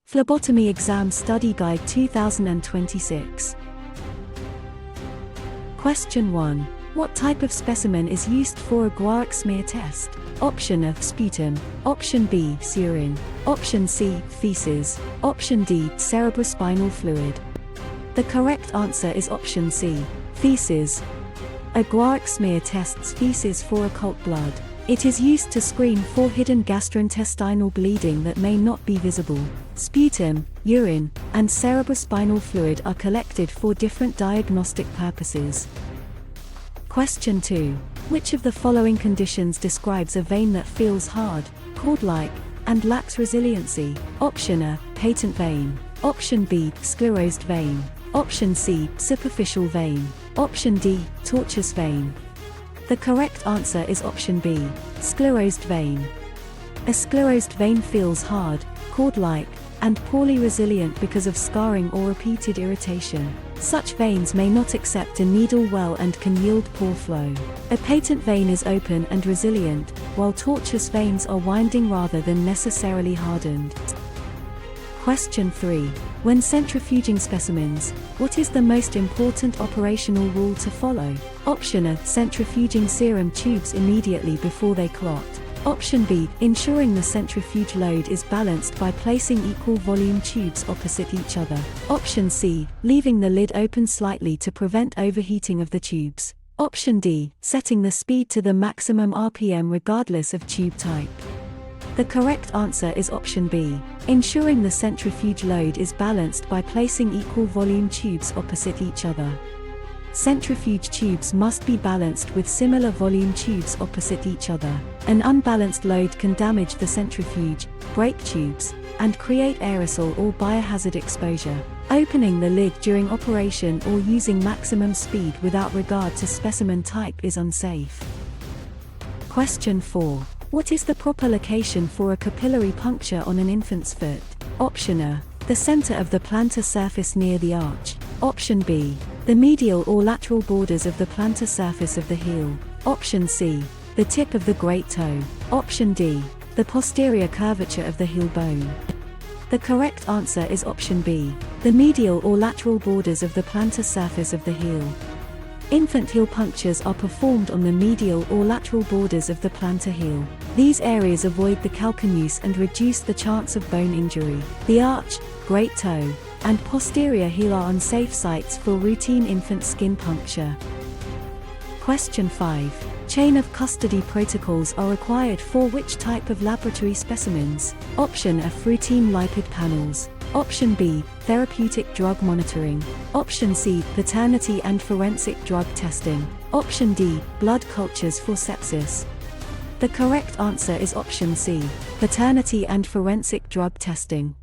Phlebotomy Exam Study Guide 2026. Question 1. What type of specimen is used for a guaiac smear test? Option A, sputum. Option B, urine. Option C, feces. Option D, cerebrospinal fluid. The correct answer is option C, feces. A guaiac smear tests feces for occult blood. It is used to screen for hidden gastrointestinal bleeding that may not be visible. Sputum, urine, and cerebrospinal fluid are collected for different diagnostic purposes. Question 2. Which of the following conditions describes a vein that feels hard, cord-like, and lacks resiliency? Option A, patent vein. Option B, sclerosed vein. Option C, superficial vein. Option D, tortuous vein. The correct answer is option B, sclerosed vein. A sclerosed vein feels hard, cord-like, and poorly resilient because of scarring or repeated irritation. Such veins may not accept a needle well and can yield poor flow. A patent vein is open and resilient, while tortuous veins are winding rather than necessarily hardened. Question 3. When centrifuging specimens, what is the most important operational rule to follow? Option A, centrifuging serum tubes immediately before they clot. Option B, ensuring the centrifuge load is balanced by placing equal volume tubes opposite each other. Option C, leaving the lid open slightly to prevent overheating of the tubes. Option D, setting the speed to the maximum RPM regardless of tube type. The correct answer is option B, ensuring the centrifuge load is balanced by placing equal volume tubes opposite each other. Centrifuge tubes must be balanced with similar volume tubes opposite each other. An unbalanced load can damage the centrifuge, break tubes, and create aerosol or biohazard exposure. Opening the lid during operation or using maximum speed without regard to specimen type is unsafe. Question 4. What is the proper location for a capillary puncture on an infant's foot? Option A, the center of the plantar surface near the arch. Option B, the medial or lateral borders of the plantar surface of the heel. Option C, the tip of the great toe. Option D, the posterior curvature of the heel bone. The correct answer is option B, the medial or lateral borders of the plantar surface of the heel. Infant heel punctures are performed on the medial or lateral borders of the plantar heel. These areas avoid the calcaneus and reduce the chance of bone injury. The arch, great toe, and posterior heel are unsafe sites for routine infant skin puncture. Question 5. Chain of custody protocols are required for which type of laboratory specimens? Option A, routine lipid panels. Option B, therapeutic drug monitoring. Option C, paternity and forensic drug testing. Option D, blood cultures for sepsis. The correct answer is option C, paternity and forensic drug testing.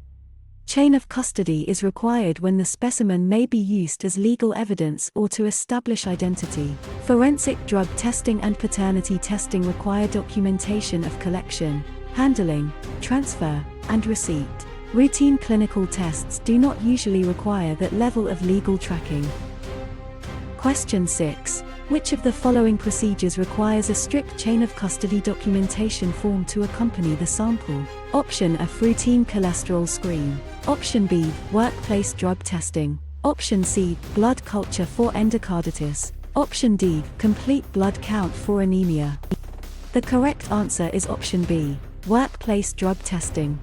Chain of custody is required when the specimen may be used as legal evidence or to establish identity. Forensic drug testing and paternity testing require documentation of collection, handling, transfer, and receipt. Routine clinical tests do not usually require that level of legal tracking. Question 6. Which of the following procedures requires a strict chain of custody documentation form to accompany the sample? Option A, routine cholesterol screen. Option B, workplace drug testing. Option C, blood culture for endocarditis. Option D, complete blood count for anemia. The correct answer is option B, workplace drug testing.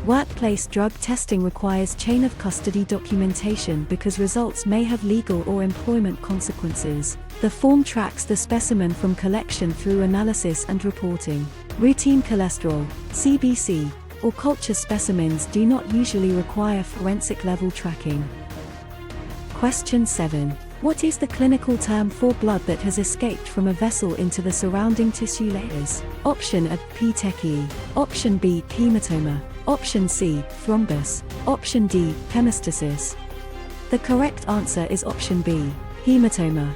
Workplace drug testing requires chain of custody documentation because results may have legal or employment consequences. The form tracks the specimen from collection through analysis and reporting. Routine cholesterol, CBC, or culture specimens do not usually require forensic level tracking. Question 7. What is the clinical term for blood that has escaped from a vessel into the surrounding tissue layers? Option A, petechiae. Option B, hematoma. Option C, thrombus. Option D, hemostasis. The correct answer is option B, hematoma.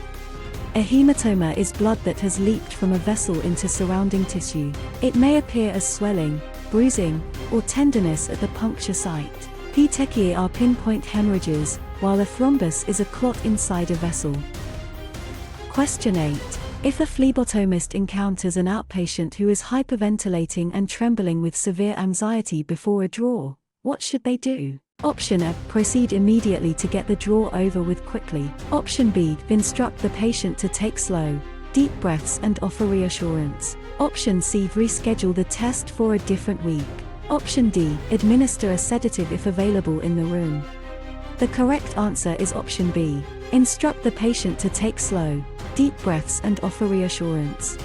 A hematoma is blood that has leaked from a vessel into surrounding tissue. It may appear as swelling, bruising, or tenderness at the puncture site. Petechiae are pinpoint hemorrhages, while a thrombus is a clot inside a vessel. Question 8. If a phlebotomist encounters an outpatient who is hyperventilating and trembling with severe anxiety before a draw, What should they do? Option A, proceed immediately to get the draw over with quickly. Option B, instruct the patient to take slow, deep breaths and offer reassurance. Option C, reschedule the test for a different week. Option D, administer a sedative if available in the room. The correct answer is option B. Instruct the patient to take slow, deep breaths and offer reassurance.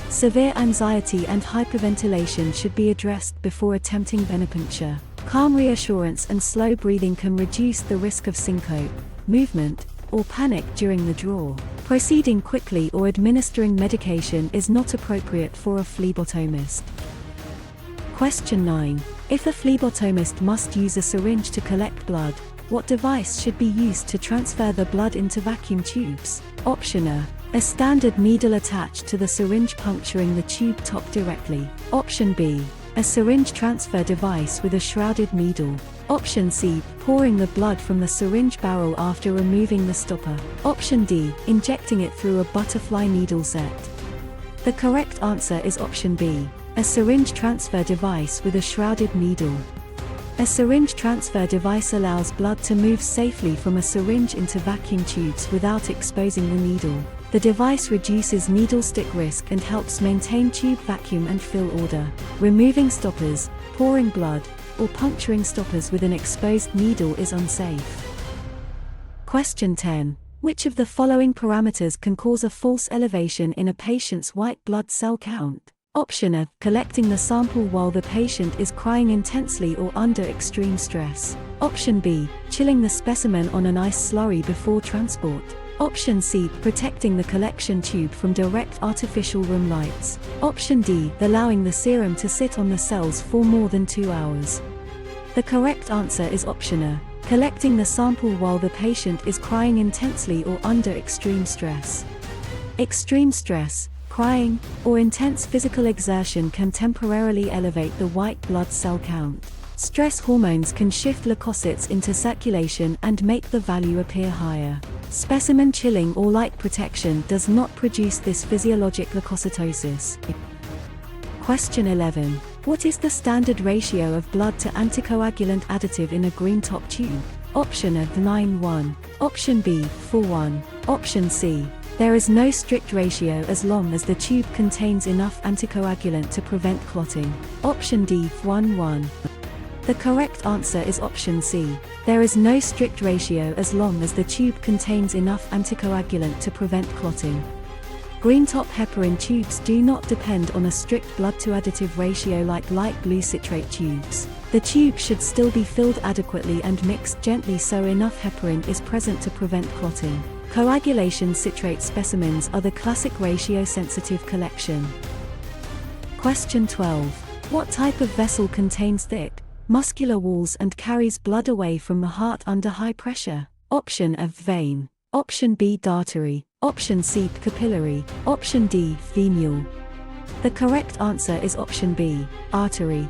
Severe anxiety and hyperventilation should be addressed before attempting venipuncture. Calm reassurance and slow breathing can reduce the risk of syncope, movement, or panic during the draw. Proceeding quickly or administering medication is not appropriate for a phlebotomist. Question 9. If a phlebotomist must use a syringe to collect blood, what device should be used to transfer the blood into vacuum tubes? Option A standard needle attached to the syringe puncturing the tube top directly. Option B, a syringe transfer device with a shrouded needle. Option C, pouring the blood from the syringe barrel after removing the stopper. Option D, injecting it through a butterfly needle set. The correct answer is option B, a syringe transfer device with a shrouded needle. A syringe transfer device allows blood to move safely from a syringe into vacuum tubes without exposing the needle. The device reduces needle stick risk and helps maintain tube vacuum and fill order. Removing stoppers, pouring blood, or puncturing stoppers with an exposed needle is unsafe. Question 10. Which of the following parameters can cause a false elevation in a patient's white blood cell count? Option A, collecting the sample while the patient is crying intensely or under extreme stress. Option B, chilling the specimen on an ice slurry before transport. Option C, protecting the collection tube from direct artificial room lights. Option D, allowing the serum to sit on the cells for more than 2 hours. The correct answer is option A, collecting the sample while the patient is crying intensely or under extreme stress. Extreme stress, crying, or intense physical exertion can temporarily elevate the white blood cell count. Stress hormones can shift leukocytes into circulation and make the value appear higher. Specimen chilling or light protection does not produce this physiologic leukocytosis. Question 11. What is the standard ratio of blood to anticoagulant additive in a green top tube? Option A, 9:1. Option B, 4:1. Option C, there is no strict ratio as long as the tube contains enough anticoagulant to prevent clotting. Option D, 1:1. The correct answer is option C. There is no strict ratio as long as the tube contains enough anticoagulant to prevent clotting. Green top heparin tubes do not depend on a strict blood to additive ratio like light blue citrate tubes. The tube should still be filled adequately and mixed gently so enough heparin is present to prevent clotting. Coagulation citrate specimens are the classic ratio-sensitive collection. Question 12. What type of vessel contains thick, muscular walls and carries blood away from the heart under high pressure? Option A, vein. Option B, artery. Option C, capillary. Option D, venule. The correct answer is option B, artery.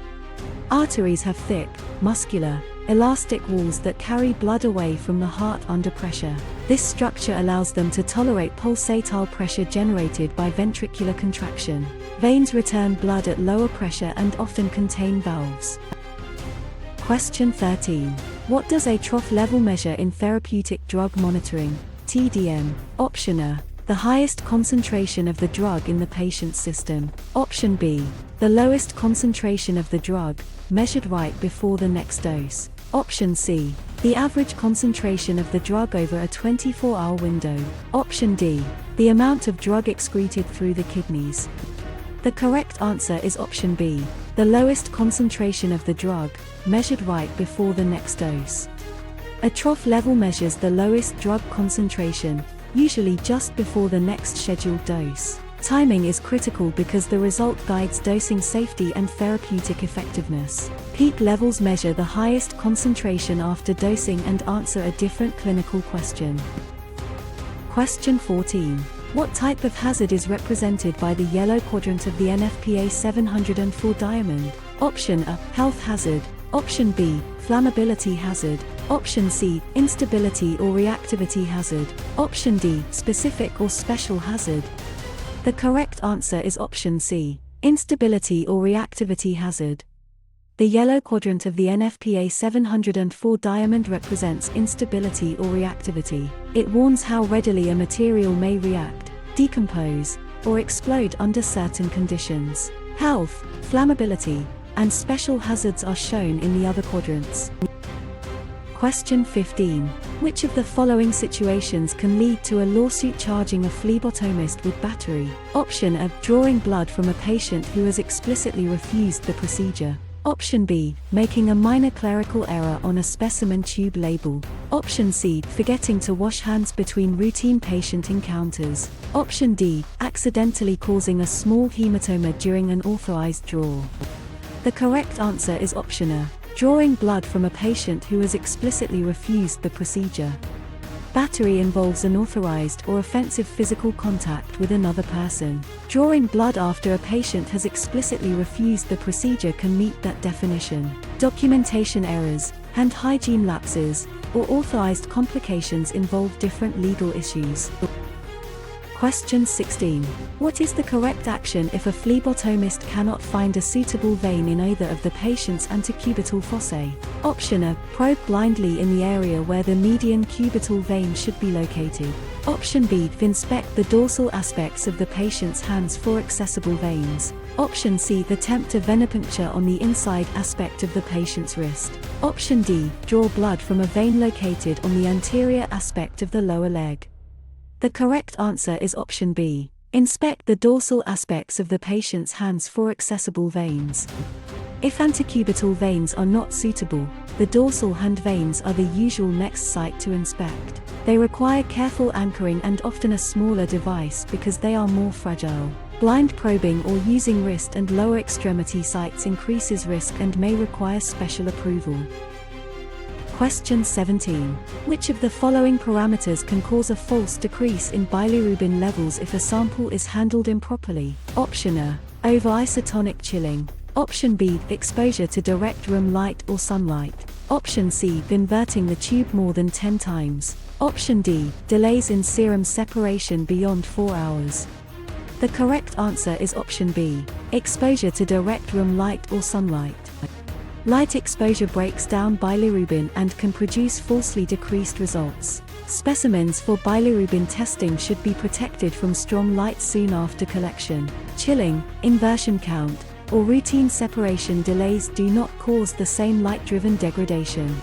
Arteries have thick, muscular, elastic walls that carry blood away from the heart under pressure. This structure allows them to tolerate pulsatile pressure generated by ventricular contraction. Veins return blood at lower pressure and often contain valves. Question 13. What does a trough level measure in therapeutic drug monitoring, TDM? Option A, the highest concentration of the drug in the patient's system. Option B, the lowest concentration of the drug, measured right before the next dose. Option C, the average concentration of the drug over a 24-hour window. Option D, the amount of drug excreted through the kidneys. The correct answer is option B, the lowest concentration of the drug, measured right before the next dose. A trough level measures the lowest drug concentration, usually just before the next scheduled dose. Timing is critical because the result guides dosing safety and therapeutic effectiveness. Peak levels measure the highest concentration after dosing and answer a different clinical question. Question 14. What type of hazard is represented by the yellow quadrant of the NFPA 704 diamond? Option A, health hazard. Option B, flammability hazard. Option C, instability or reactivity hazard. Option D, specific or special hazard. The correct answer is option C, instability or reactivity hazard. The yellow quadrant of the NFPA 704 diamond represents instability or reactivity. It warns how readily a material may react, decompose, or explode under certain conditions. Health, flammability, and special hazards are shown in the other quadrants. Question 15. Which of the following situations can lead to a lawsuit charging a phlebotomist with battery? Option A. Drawing blood from a patient who has explicitly refused the procedure. Option B. Making a minor clerical error on a specimen tube label. Option C. Forgetting to wash hands between routine patient encounters. Option D. Accidentally causing a small hematoma during an authorized draw. The correct answer is option A. Drawing blood from a patient who has explicitly refused the procedure. Battery involves unauthorized or offensive physical contact with another person. Drawing blood after a patient has explicitly refused the procedure can meet that definition. Documentation errors, hand hygiene lapses, or authorized complications involve different legal issues. Question 16. What is the correct action if a phlebotomist cannot find a suitable vein in either of the patient's antecubital fossae? Option A. Probe blindly in the area where the median cubital vein should be located. Option B. Inspect the dorsal aspects of the patient's hands for accessible veins. Option C. Attempt a venipuncture on the inside aspect of the patient's wrist. Option D. Draw blood from a vein located on the anterior aspect of the lower leg. The correct answer is option B. Inspect the dorsal aspects of the patient's hands for accessible veins. If antecubital veins are not suitable, the dorsal hand veins are the usual next site to inspect. They require careful anchoring and often a smaller device because they are more fragile. Blind probing or using wrist and lower extremity sites increases risk and may require special approval. Question 17. Which of the following parameters can cause a false decrease in bilirubin levels if a sample is handled improperly? Option A. Over-isotonic chilling. Option B. Exposure to direct room light or sunlight. Option C. Inverting the tube more than 10 times. Option D. Delays in serum separation beyond 4 hours. The correct answer is option B. Exposure to direct room light or sunlight. Light exposure breaks down bilirubin and can produce falsely decreased results. Specimens for bilirubin testing should be protected from strong light soon after collection. Chilling, inversion count, or routine separation delays do not cause the same light-driven degradation.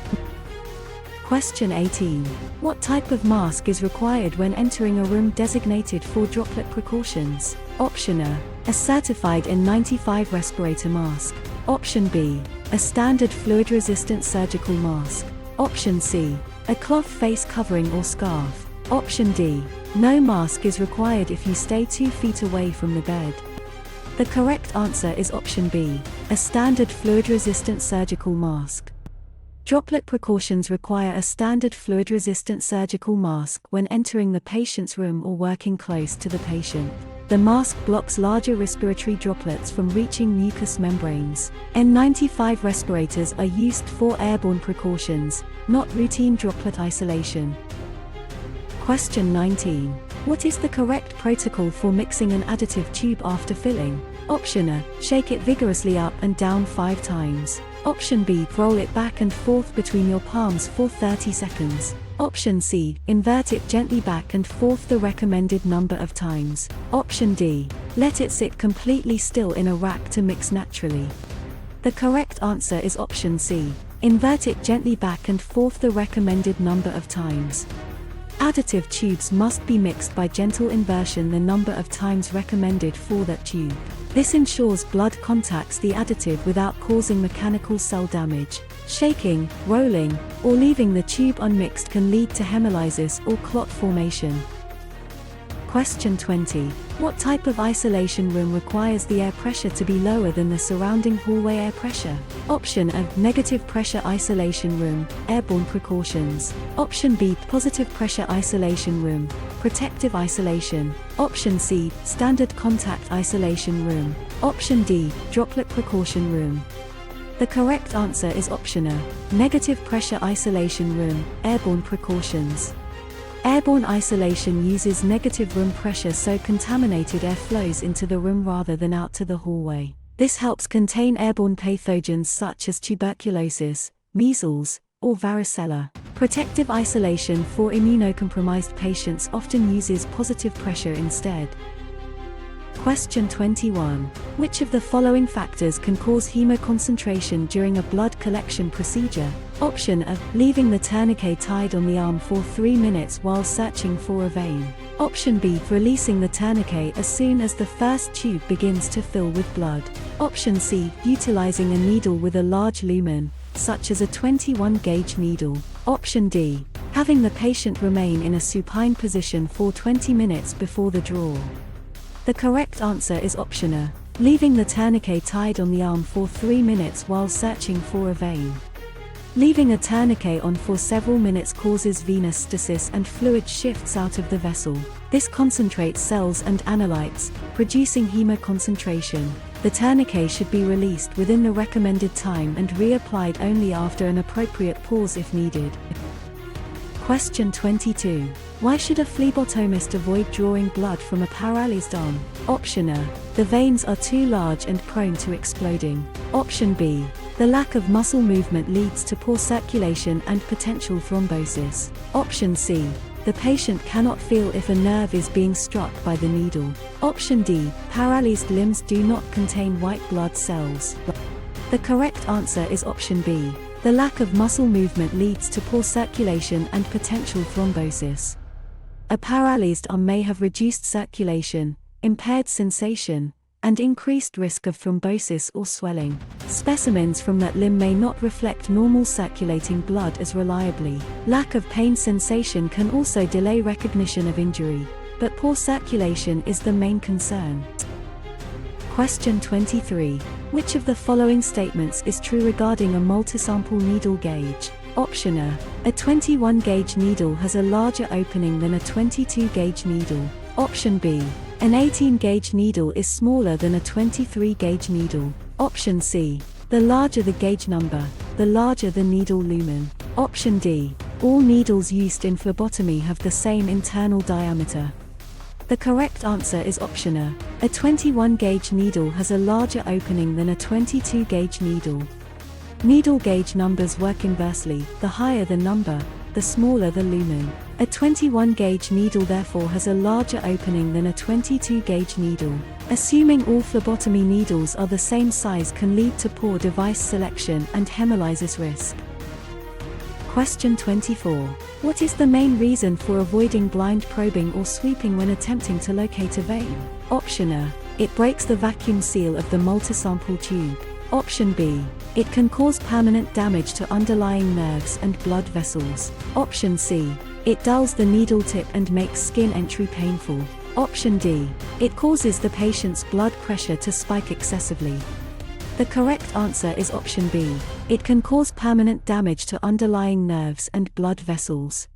Question 18. What type of mask is required when entering a room designated for droplet precautions? Option A certified N95 respirator mask. Option B. A standard fluid-resistant surgical mask. Option C. A cloth face covering or scarf. Option D. No mask is required if you stay 2 feet away from the bed. The correct answer is option B. A standard fluid-resistant surgical mask. Droplet precautions require a standard fluid-resistant surgical mask when entering the patient's room or working close to the patient. The mask blocks larger respiratory droplets from reaching mucous membranes. N95 respirators are used for airborne precautions, not routine droplet isolation. Question 19. What is the correct protocol for mixing an additive tube after filling? Option A. Shake it vigorously up and down 5 times. Option B. Roll it back and forth between your palms for 30 seconds. Option C. Invert it gently back and forth the recommended number of times. Option D. Let it sit completely still in a rack to mix naturally. The correct answer is option C. Invert it gently back and forth the recommended number of times. Additive tubes must be mixed by gentle inversion the number of times recommended for that tube. This ensures blood contacts the additive without causing mechanical cell damage. Shaking, rolling, or leaving the tube unmixed can lead to hemolysis or clot formation. Question 20. What type of isolation room requires the air pressure to be lower than the surrounding hallway air pressure? Option A. Negative pressure isolation room, airborne precautions. Option B. Positive pressure isolation room, protective isolation. Option C. Standard contact isolation room. Option D. Droplet precaution room. The correct answer is option A. Negative pressure isolation room, airborne precautions. Airborne isolation uses negative room pressure so contaminated air flows into the room rather than out to the hallway. This helps contain airborne pathogens such as tuberculosis, measles, or varicella. Protective isolation for immunocompromised patients often uses positive pressure instead. Question 21. Which of the following factors can cause hemoconcentration during a blood collection procedure? Option A. Leaving the tourniquet tied on the arm for 3 minutes while searching for a vein. Option B. Releasing the tourniquet as soon as the first tube begins to fill with blood. Option C. Utilizing a needle with a large lumen, such as a 21-gauge needle. Option D. Having the patient remain in a supine position for 20 minutes before the draw. The correct answer is option A. Leaving the tourniquet tied on the arm for 3 minutes while searching for a vein. Leaving a tourniquet on for several minutes causes venous stasis and fluid shifts out of the vessel. This concentrates cells and analytes, producing hemoconcentration. The tourniquet should be released within the recommended time and reapplied only after an appropriate pause if needed. Question 22. Why should a phlebotomist avoid drawing blood from a paralyzed arm? Option A. The veins are too large and prone to exploding. Option B. The lack of muscle movement leads to poor circulation and potential thrombosis. Option C. The patient cannot feel if a nerve is being struck by the needle. Option D. Paralyzed limbs do not contain white blood cells. The correct answer is option B. The lack of muscle movement leads to poor circulation and potential thrombosis. A paralyzed arm may have reduced circulation, impaired sensation, and increased risk of thrombosis or swelling. Specimens from that limb may not reflect normal circulating blood as reliably. Lack of pain sensation can also delay recognition of injury, but poor circulation is the main concern. Question 23. Which of the following statements is true regarding a multisample needle gauge? Option A. A 21-gauge needle has a larger opening than a 22-gauge needle. Option B. An 18-gauge needle is smaller than a 23-gauge needle. Option C. The larger the gauge number, the larger the needle lumen. Option D. All needles used in phlebotomy have the same internal diameter. The correct answer is option A. A 21-gauge needle has a larger opening than a 22-gauge needle. Needle gauge numbers work inversely: the higher the number, the smaller the lumen. A 21-gauge needle therefore has a larger opening than a 22-gauge needle. Assuming all phlebotomy needles are the same size can lead to poor device selection and hemolysis risk. Question 24. What is the main reason for avoiding blind probing or sweeping when attempting to locate a vein? Option A. It breaks the vacuum seal of the multisample tube. Option B. It can cause permanent damage to underlying nerves and blood vessels. Option C. It dulls the needle tip and makes skin entry painful. Option D. It causes the patient's blood pressure to spike excessively. The correct answer is option B. It can cause permanent damage to underlying nerves and blood vessels.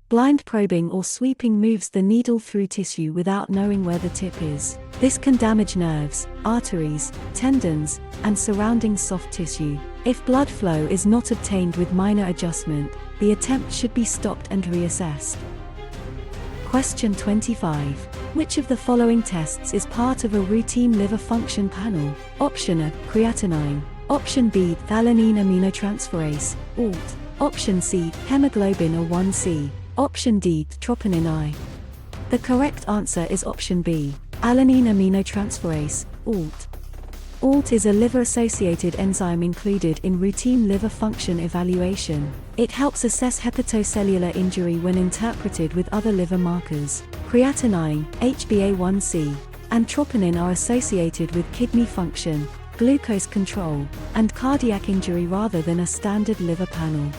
Blind probing or sweeping moves the needle through tissue without knowing where the tip is. This can damage nerves, arteries, tendons, and surrounding soft tissue. If blood flow is not obtained with minor adjustment, the attempt should be stopped and reassessed. Question 25. Which of the following tests is part of a routine liver function panel? Option A. Creatinine. Option B. Alanine aminotransferase, ALT. Option C. Hemoglobin A1c. Option D. Troponin I. The correct answer is option B. Alanine aminotransferase, ALT. ALT is a liver-associated enzyme included in routine liver function evaluation. It helps assess hepatocellular injury when interpreted with other liver markers. Creatinine, HbA1c, and troponin are associated with kidney function, glucose control, and cardiac injury rather than a standard liver panel.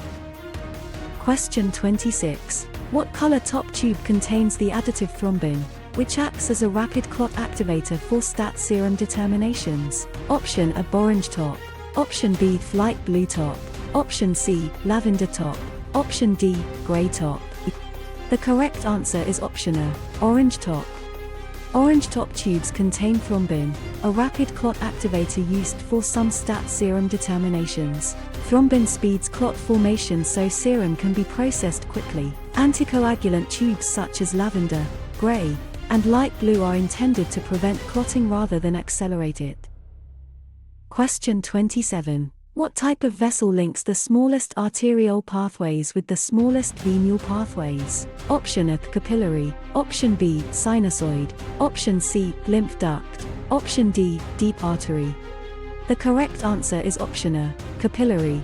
Question 26. What color top tube contains the additive thrombin, which acts as a rapid clot activator for stat serum determinations? Option A. Orange top. Option B. Light blue top. Option C. Lavender top. Option D. Gray top. The correct answer is option A. Orange top. Orange top tubes contain thrombin, a rapid clot activator used for some stat serum determinations. Thrombin speeds clot formation so serum can be processed quickly. Anticoagulant tubes such as lavender, gray, and light blue are intended to prevent clotting rather than accelerate it. Question 27. What type of vessel links the smallest arteriole pathways with the smallest venial pathways? Option A, capillary. Option B, sinusoid. Option C, lymph duct. Option D, deep artery. The correct answer is option A, capillary.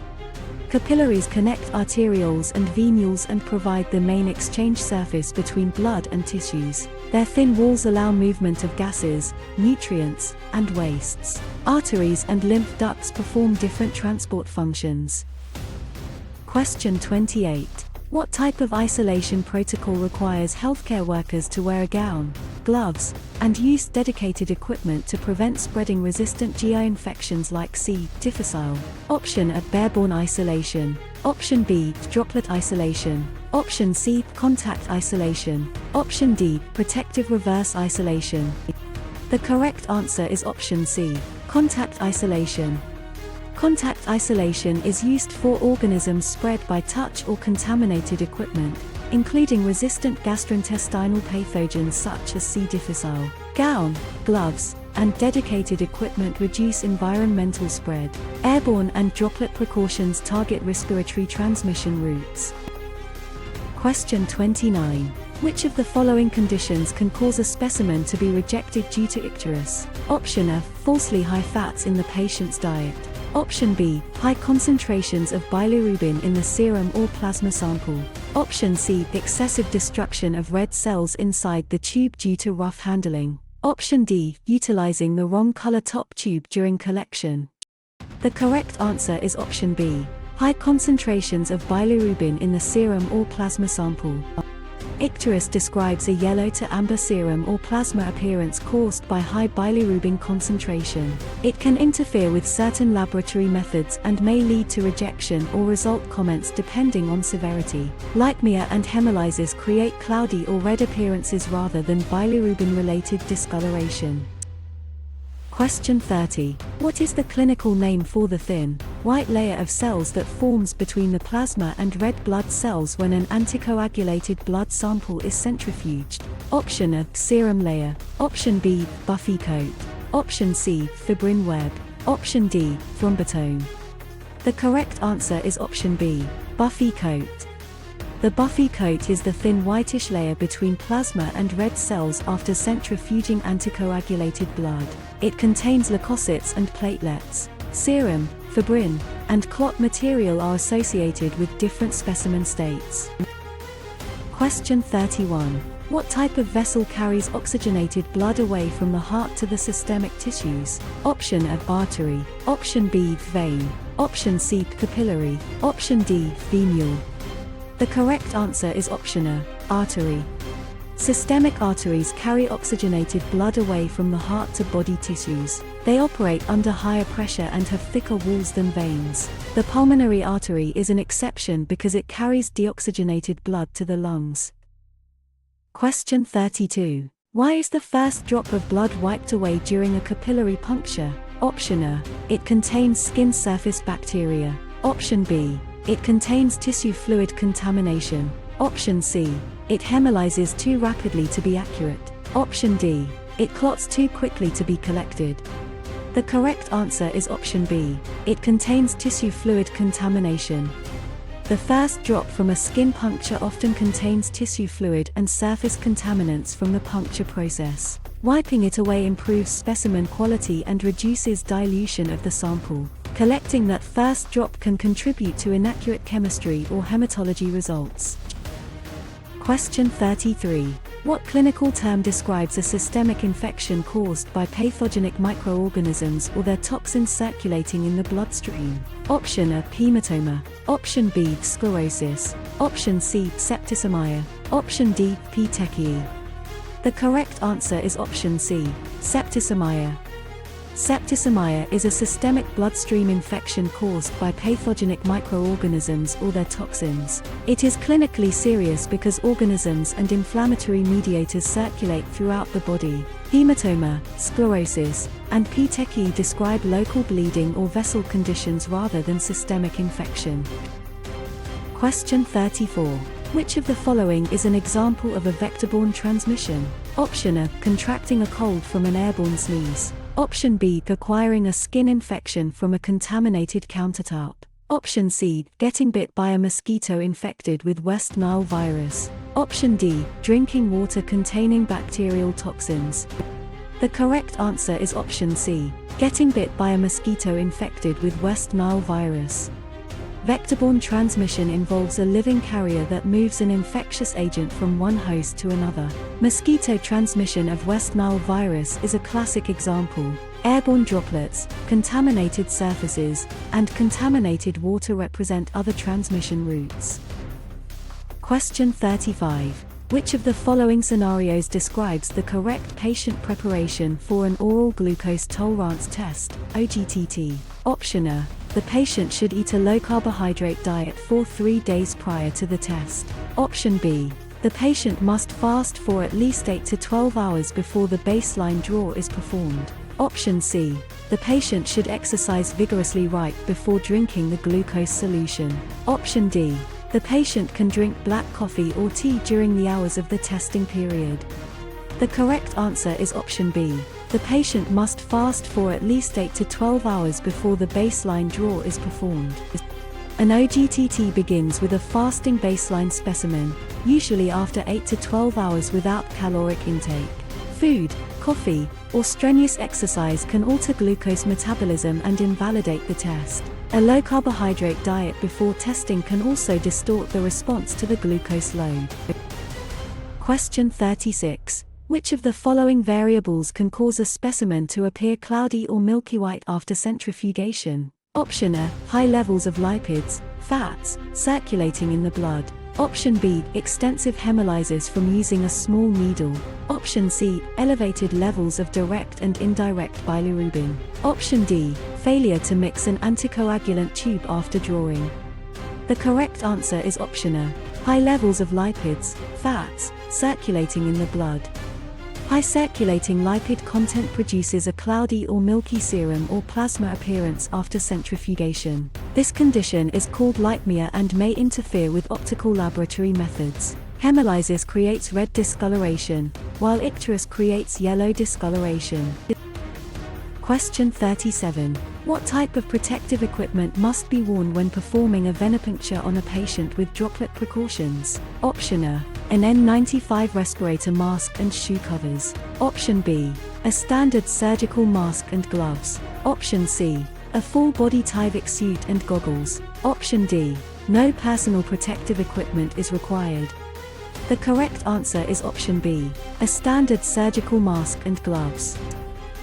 Capillaries connect arterioles and venules and provide the main exchange surface between blood and tissues. Their thin walls allow movement of gases, nutrients, and wastes. Arteries and lymph ducts perform different transport functions. Question 28. What type of isolation protocol requires healthcare workers to wear a gown, gloves, and use dedicated equipment to prevent spreading resistant GI infections like C. difficile? Option A, airborne isolation. Option B, droplet isolation. Option C, contact isolation. Option D, protective reverse isolation. The correct answer is option C, contact isolation. Contact isolation is used for organisms spread by touch or contaminated equipment, including resistant gastrointestinal pathogens such as C. difficile. Gown, gloves, and dedicated equipment reduce environmental spread. Airborne and droplet precautions target respiratory transmission routes. Question 29. Which of the following conditions can cause a specimen to be rejected due to icterus? Option A, falsely high fats in the patient's diet. Option B, high concentrations of bilirubin in the serum or plasma sample. Option C, excessive destruction of red cells inside the tube due to rough handling. Option D, utilizing the wrong color top tube during collection. The correct answer is option B, high concentrations of bilirubin in the serum or plasma sample. Icterus describes a yellow to amber serum or plasma appearance caused by high bilirubin concentration. It can interfere with certain laboratory methods and may lead to rejection or result comments depending on severity. Leukämia and hemolysis create cloudy or red appearances rather than bilirubin-related discoloration. Question 30. What is the clinical name for the thin, white layer of cells that forms between the plasma and red blood cells when an anticoagulated blood sample is centrifuged? Option A, serum layer. Option B, buffy coat. Option C, fibrin web. Option D, thrombotome. The correct answer is option B, buffy coat. The buffy coat is the thin whitish layer between plasma and red cells after centrifuging anticoagulated blood. It contains leukocytes and platelets. Serum, fibrin, and clot material are associated with different specimen states. Question 31. What type of vessel carries oxygenated blood away from the heart to the systemic tissues? Option A, artery. Option B, vein. Option C, capillary. Option D, venial. The correct answer is option A, artery. Systemic arteries carry oxygenated blood away from the heart to body tissues. They operate under higher pressure and have thicker walls than veins. The pulmonary artery is an exception because it carries deoxygenated blood to the lungs. Question 32. Why is the first drop of blood wiped away during a capillary puncture? Option A, it contains skin surface bacteria. Option B, it contains tissue fluid contamination. Option C, it hemolyzes too rapidly to be accurate. Option D, it clots too quickly to be collected. The correct answer is option B, it contains tissue fluid contamination. The first drop from a skin puncture often contains tissue fluid and surface contaminants from the puncture process. Wiping it away improves specimen quality and reduces dilution of the sample. Collecting that first drop can contribute to inaccurate chemistry or hematology results. Question 33. What clinical term describes a systemic infection caused by pathogenic microorganisms or their toxins circulating in the bloodstream? Option A, hematoma. Option B, sclerosis. Option C, septicemia. Option D, petechiae. The correct answer is option C, septicemia. Septicemia is a systemic bloodstream infection caused by pathogenic microorganisms or their toxins. It is clinically serious because organisms and inflammatory mediators circulate throughout the body. Hematoma, sclerosis, and petechiae describe local bleeding or vessel conditions rather than systemic infection. Question 34. Which of the following is an example of a vector-borne transmission? Option A, contracting a cold from an airborne sneeze. Option B, acquiring a skin infection from a contaminated countertop. Option C, getting bit by a mosquito infected with West Nile virus. Option D, drinking water containing bacterial toxins. The correct answer is option C, getting bit by a mosquito infected with West Nile virus. Vector-borne transmission involves a living carrier that moves an infectious agent from one host to another. Mosquito transmission of West Nile virus is a classic example. Airborne droplets, contaminated surfaces, and contaminated water represent other transmission routes. Question 35. Which of the following scenarios describes the correct patient preparation for an oral glucose tolerance test, OGTT? Option A. The patient should eat a low-carbohydrate diet for 3 days prior to the test. Option B. The patient must fast for at least 8 to 12 hours before the baseline draw is performed. Option C. The patient should exercise vigorously right before drinking the glucose solution. Option D. The patient can drink black coffee or tea during the hours of the testing period. The correct answer is option B. The patient must fast for at least 8 to 12 hours before the baseline draw is performed. An OGTT begins with a fasting baseline specimen, usually after 8 to 12 hours without caloric intake. Food, coffee, or strenuous exercise can alter glucose metabolism and invalidate the test. A low-carbohydrate diet before testing can also distort the response to the glucose load. Question 36. Which of the following variables can cause a specimen to appear cloudy or milky white after centrifugation? Option A. High levels of lipids, fats, circulating in the blood. Option B. Extensive hemolysis from using a small needle. Option C. Elevated levels of direct and indirect bilirubin. Option D. Failure to mix an anticoagulant tube after drawing. The correct answer is option A. High levels of lipids, fats, circulating in the blood. High circulating lipid content produces a cloudy or milky serum or plasma appearance after centrifugation. This condition is called lipemia and may interfere with optical laboratory methods. Hemolysis creates red discoloration, while icterus creates yellow discoloration. Question 37. What type of protective equipment must be worn when performing a venipuncture on a patient with droplet precautions? Option A. An N95 respirator mask and shoe covers. Option B. A standard surgical mask and gloves. Option C. A full-body Tyvek suit and goggles. Option D. No personal protective equipment is required. The correct answer is option B. A standard surgical mask and gloves.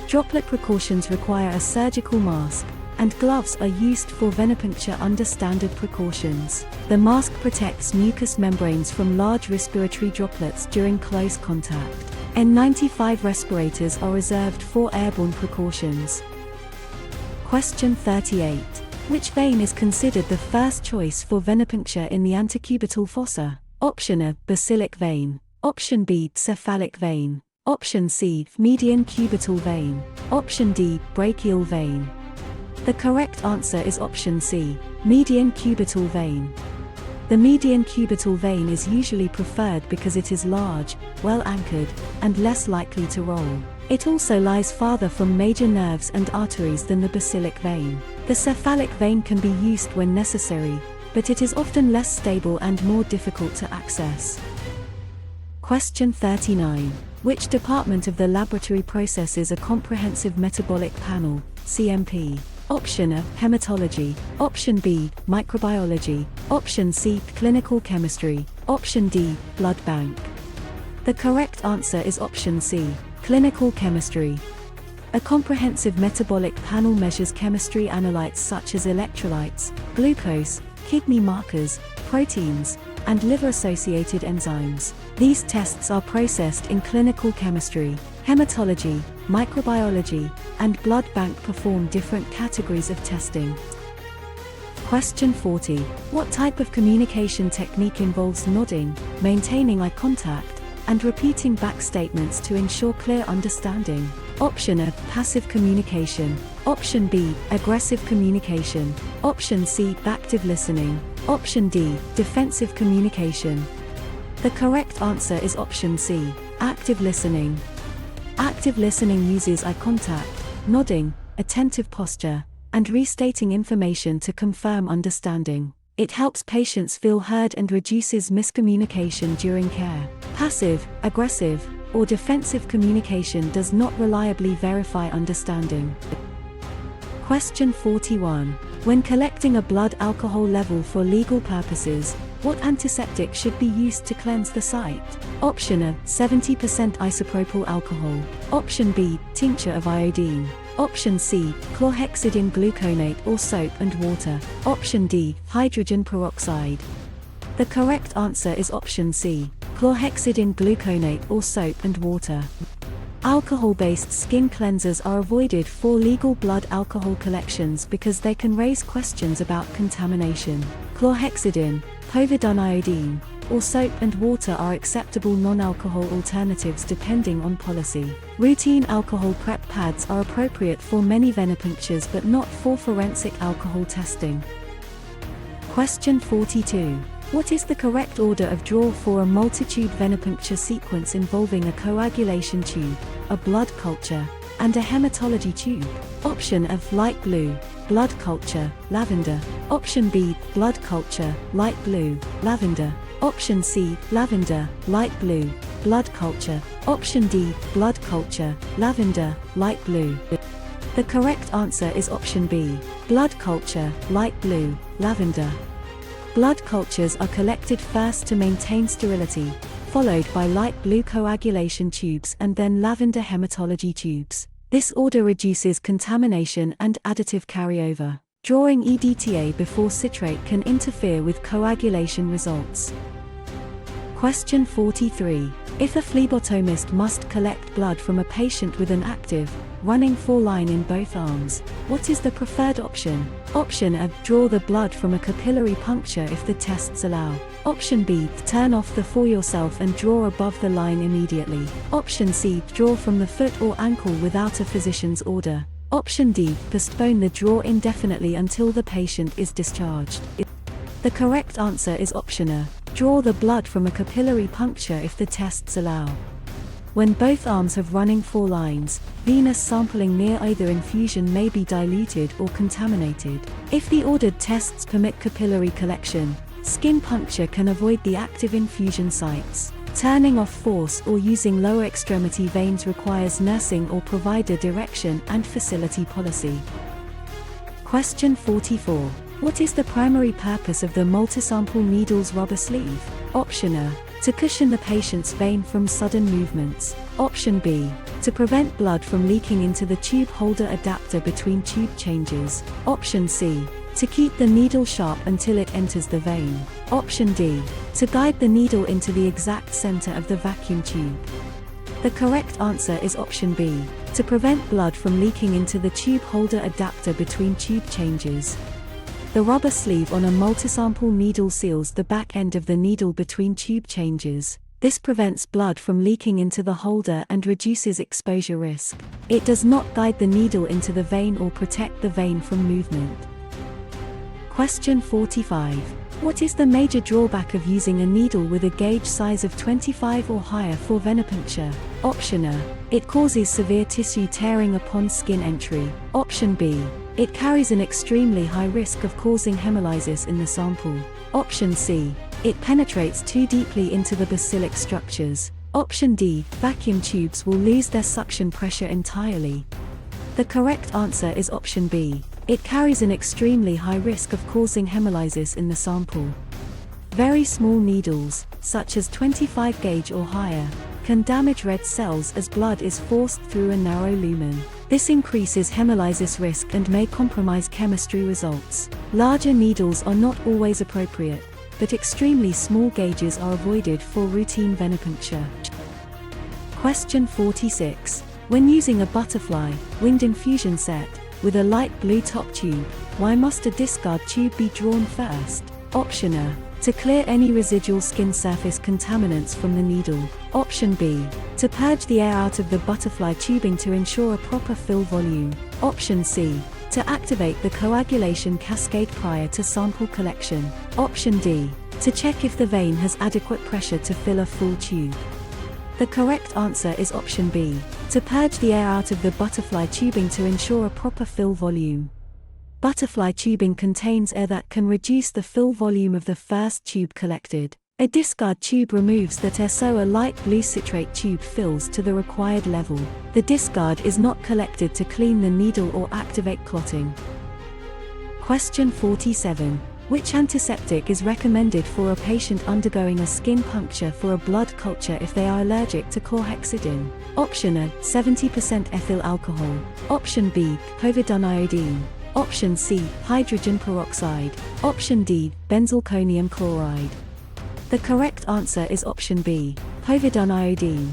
Droplet precautions require a surgical mask, and gloves are used for venipuncture under standard precautions. The mask protects mucous membranes from large respiratory droplets during close contact. N95 respirators are reserved for airborne precautions. Question 38. Which vein is considered the first choice for venipuncture in the antecubital fossa? Option A. Basilic vein. Option B. Cephalic vein. Option C. Median cubital vein. Option D. Brachial vein. The correct answer is option C. Median cubital vein. The median cubital vein is usually preferred because it is large, well anchored, and less likely to roll. It also lies farther from major nerves and arteries than the basilic vein. The cephalic vein can be used when necessary, but it is often less stable and more difficult to access. Question 39. Which department of the laboratory processes a comprehensive metabolic panel, CMP? Option A. Hematology. Option B. Microbiology. Option C. Clinical chemistry. Option D. Blood bank. The correct answer is option C. Clinical chemistry. A comprehensive metabolic panel measures chemistry analytes such as electrolytes, glucose, kidney markers, proteins, and liver-associated enzymes. These tests are processed in clinical chemistry. Hematology, microbiology, and blood bank perform different categories of testing. Question 40. What type of communication technique involves nodding, maintaining eye contact, and repeating back statements to ensure clear understanding? Option A. Passive communication. Option B. Aggressive communication. Option C. Active listening. Option D. Defensive communication. The correct answer is option C. Active listening. Active listening uses eye contact, nodding, attentive posture, and restating information to confirm understanding. It helps patients feel heard and reduces miscommunication during care. Passive, aggressive, or defensive communication does not reliably verify understanding. Question 41. When collecting a blood alcohol level for legal purposes, what antiseptic should be used to cleanse the site? Option A, 70% isopropyl alcohol. Option B, tincture of iodine. Option C, chlorhexidine gluconate or soap and water. Option D, hydrogen peroxide. The correct answer is option C, chlorhexidine gluconate or soap and water. Alcohol-based skin cleansers are avoided for legal blood alcohol collections because they can raise questions about contamination. Chlorhexidine, povidone iodine, or soap and water are acceptable non-alcohol alternatives depending on policy. Routine alcohol prep pads are appropriate for many venipunctures but not for forensic alcohol testing. Question 42. What is the correct order of draw for a multitube venipuncture sequence involving a coagulation tube, a blood culture, and a hematology tube? Option A, light blue, blood culture, lavender. Option B, blood culture, light blue, lavender. Option C, lavender, light blue, blood culture. Option D, blood culture, lavender, light blue. The correct answer is option B, blood culture, light blue, lavender. Blood cultures are collected first to maintain sterility, followed by light blue coagulation tubes and then lavender hematology tubes. This order reduces contamination and additive carryover. Drawing EDTA before citrate can interfere with coagulation results. Question 43. If a phlebotomist must collect blood from a patient with an active, running foreline in both arms, what is the preferred option? Option A, draw the blood from a capillary puncture if the tests allow. Option B, turn off the for yourself and draw above the line immediately. Option C, draw from the foot or ankle without a physician's order. Option D, postpone the draw indefinitely until the patient is discharged. The correct answer is option A, draw the blood from a capillary puncture if the tests allow. When both arms have running forelines, venous sampling near either infusion may be diluted or contaminated. If the ordered tests permit capillary collection, skin puncture can avoid the active infusion sites. Turning off force or using lower extremity veins requires nursing or provider direction and facility policy. Question 44. What is the primary purpose of the multisample needles rubber sleeve? Option A, to cushion the patient's vein from sudden movements. Option B, to prevent blood from leaking into the tube holder adapter between tube changes. Option C, to keep the needle sharp until it enters the vein. Option D, to guide the needle into the exact center of the vacuum tube. The correct answer is option B, to prevent blood from leaking into the tube holder adapter between tube changes. The rubber sleeve on a multisample needle seals the back end of the needle between tube changes. This prevents blood from leaking into the holder and reduces exposure risk. It does not guide the needle into the vein or protect the vein from movement. Question 45. What is the major drawback of using a needle with a gauge size of 25 or higher for venipuncture? Option A, it causes severe tissue tearing upon skin entry. Option B, it carries an extremely high risk of causing hemolysis in the sample. Option C, it penetrates too deeply into the bacillic structures. Option D, vacuum tubes will lose their suction pressure entirely. The correct answer is option B. It carries an extremely high risk of causing hemolysis in the sample. Very small needles, such as 25 gauge or higher, can damage red cells as blood is forced through a narrow lumen. This increases hemolysis risk and may compromise chemistry results. Larger needles are not always appropriate, but extremely small gauges are avoided for routine venipuncture. Question 46. When using a butterfly, winged infusion set, with a light blue top tube, why must a discard tube be drawn first? Option A, to clear any residual skin surface contaminants from the needle. Option B, to purge the air out of the butterfly tubing to ensure a proper fill volume. Option C, to activate the coagulation cascade prior to sample collection. Option D, to check if the vein has adequate pressure to fill a full tube. The correct answer is option B, To purge the air out of the butterfly tubing to ensure a proper fill volume. Butterfly tubing contains air that can reduce the fill volume of the first tube collected. A discard tube removes that air so a light blue citrate tube fills to the required level. The discard is not collected to clean the needle or activate clotting. Question 47. Which antiseptic is recommended for a patient undergoing a skin puncture for a blood culture if they are allergic to chlorhexidine? Option A, 70% ethyl alcohol. Option B, povidone. Option C, hydrogen peroxide. Option D, benzalkonium chloride. The correct answer is option B, povidone.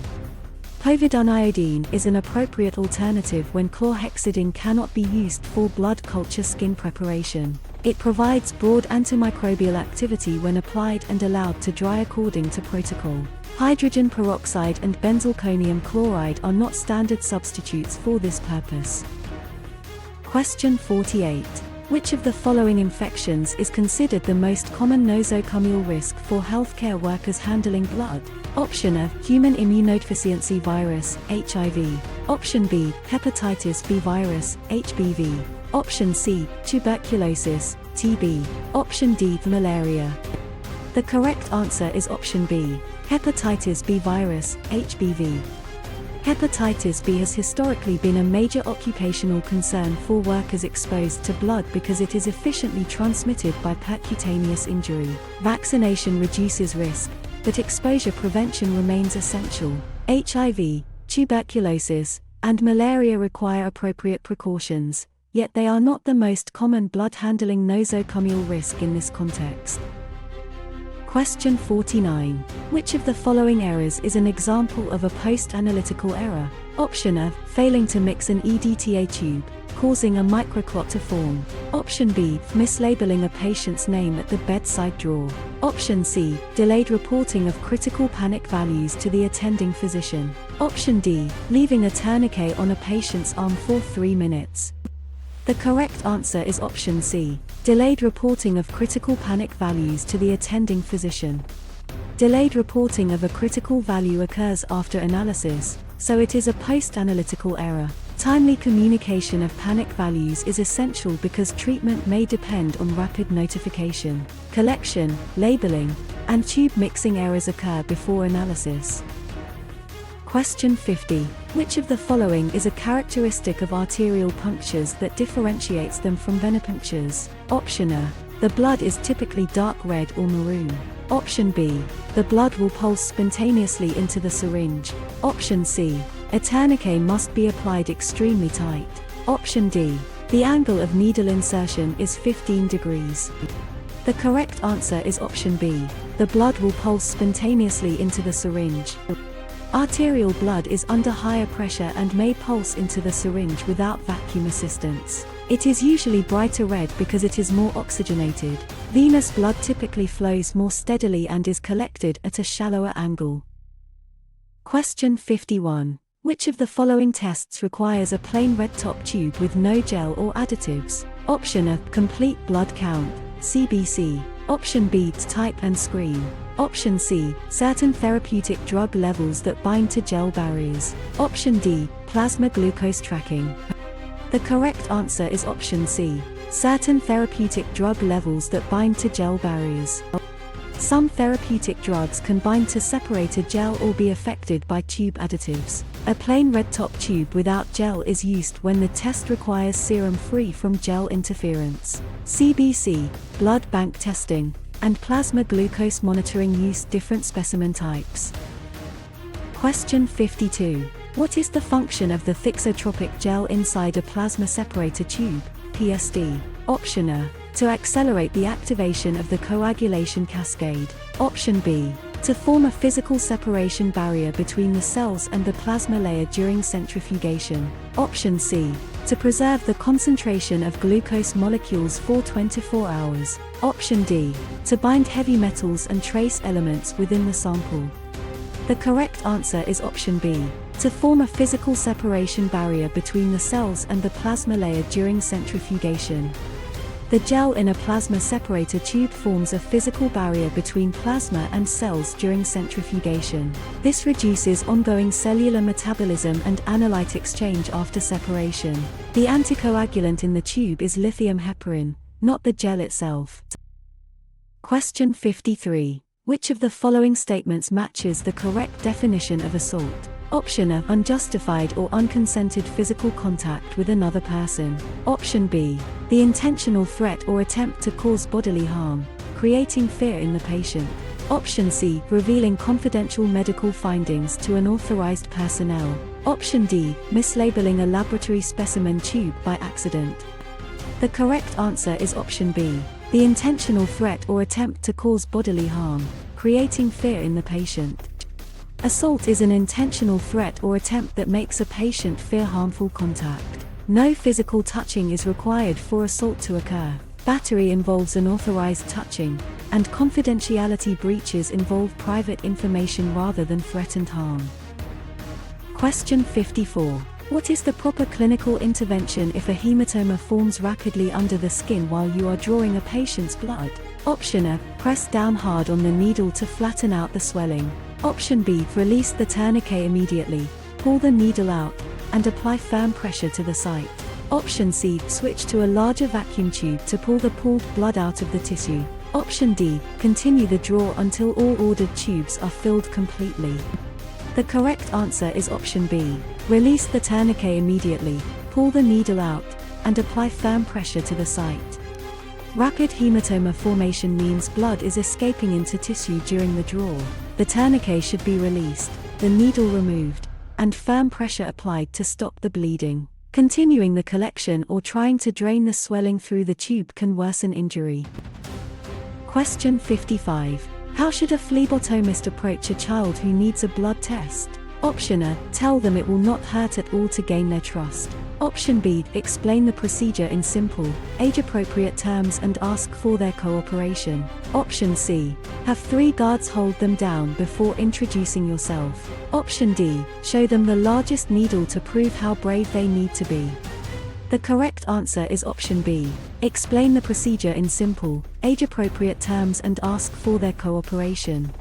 Povidone is an appropriate alternative when chlorhexidine cannot be used for blood culture skin preparation. It provides broad antimicrobial activity when applied and allowed to dry according to protocol. Hydrogen peroxide and benzalkonium chloride are not standard substitutes for this purpose. Question 48. Which of the following infections is considered the most common nosocomial risk for healthcare workers handling blood? Option A, human immunodeficiency virus, HIV. Option B, hepatitis B virus, HBV. Option C, tuberculosis, TB. Option D, malaria. The correct answer is option B, hepatitis B virus, HBV. Hepatitis B has historically been a major occupational concern for workers exposed to blood because it is efficiently transmitted by percutaneous injury. Vaccination reduces risk, but exposure prevention remains essential. HIV, tuberculosis, and malaria require appropriate precautions, yet they are not the most common blood-handling nosocomial risk in this context. Question 49. Which of the following errors is an example of a post-analytical error? Option A, failing to mix an EDTA tube, causing a microclot to form. Option B, mislabeling a patient's name at the bedside drawer. Option C, delayed reporting of critical panic values to the attending physician. Option D, leaving a tourniquet on a patient's arm for 3 minutes. The correct answer is option C, delayed reporting of critical panic values to the attending physician. Delayed reporting of a critical value occurs after analysis, so it is a post-analytical error. Timely communication of panic values is essential because treatment may depend on rapid notification. Collection, labeling, and tube mixing errors occur before analysis. Question 50. Which of the following is a characteristic of arterial punctures that differentiates them from venipunctures? Option A, the blood is typically dark red or maroon. Option B, the blood will pulse spontaneously into the syringe. Option C, a tourniquet must be applied extremely tight. Option D, the angle of needle insertion is 15 degrees. The correct answer is option B, the blood will pulse spontaneously into the syringe. Arterial blood is under higher pressure and may pulse into the syringe without vacuum assistance. It is usually brighter red because it is more oxygenated. Venous blood typically flows more steadily and is collected at a shallower angle. Question 51. Which of the following tests requires a plain red top tube with no gel or additives? Option A, complete blood count, CBC. Option B, type and screen. Option C, certain therapeutic drug levels that bind to gel barriers. Option D, plasma glucose tracking. The correct answer is option C, certain therapeutic drug levels that bind to gel barriers. Some therapeutic drugs can bind to separated gel or be affected by tube additives. A plain red top tube without gel is used when the test requires serum free from gel interference. CBC, blood bank testing, and plasma glucose monitoring use different specimen types. Question 52. What is the function of the thixotropic gel inside a plasma separator tube, PSD? Option A, to accelerate the activation of the coagulation cascade. Option B, to form a physical separation barrier between the cells and the plasma layer during centrifugation. Option C, to preserve the concentration of glucose molecules for 24 hours. Option D, to bind heavy metals and trace elements within the sample. The correct answer is option B, to form a physical separation barrier between the cells and the plasma layer during centrifugation. The gel in a plasma separator tube forms a physical barrier between plasma and cells during centrifugation. This reduces ongoing cellular metabolism and analyte exchange after separation. The anticoagulant in the tube is lithium heparin, not the gel itself. Question 53. Which of the following statements matches the correct definition of assault? Option A, unjustified or unconsented physical contact with another person. Option B, the intentional threat or attempt to cause bodily harm, creating fear in the patient. Option C, revealing confidential medical findings to unauthorized personnel. Option D, mislabeling a laboratory specimen tube by accident. The correct answer is option B, the intentional threat or attempt to cause bodily harm, creating fear in the patient. Assault is an intentional threat or attempt that makes a patient fear harmful contact. No physical touching is required for assault to occur. Battery involves unauthorized touching, and confidentiality breaches involve private information rather than threatened harm. Question 54. What is the proper clinical intervention if a hematoma forms rapidly under the skin while you are drawing a patient's blood? Option A, press down hard on the needle to flatten out the swelling. Option B, release the tourniquet immediately, pull the needle out, and apply firm pressure to the site. Option C, switch to a larger vacuum tube to pull the pooled blood out of the tissue. Option D, continue the draw until all ordered tubes are filled completely. The correct answer is option B, release the tourniquet immediately, pull the needle out, and apply firm pressure to the site. Rapid hematoma formation means blood is escaping into tissue during the draw. The tourniquet should be released, the needle removed, and firm pressure applied to stop the bleeding. Continuing the collection or trying to drain the swelling through the tube can worsen injury. Question 55. How should a phlebotomist approach a child who needs a blood test? Option A, tell them it will not hurt at all to gain their trust. Option B, explain the procedure in simple, age-appropriate terms and ask for their cooperation. Option C, have 3 guards hold them down before introducing yourself. Option D, show them the largest needle to prove how brave they need to be. The correct answer is option B, explain the procedure in simple, age-appropriate terms and ask for their cooperation.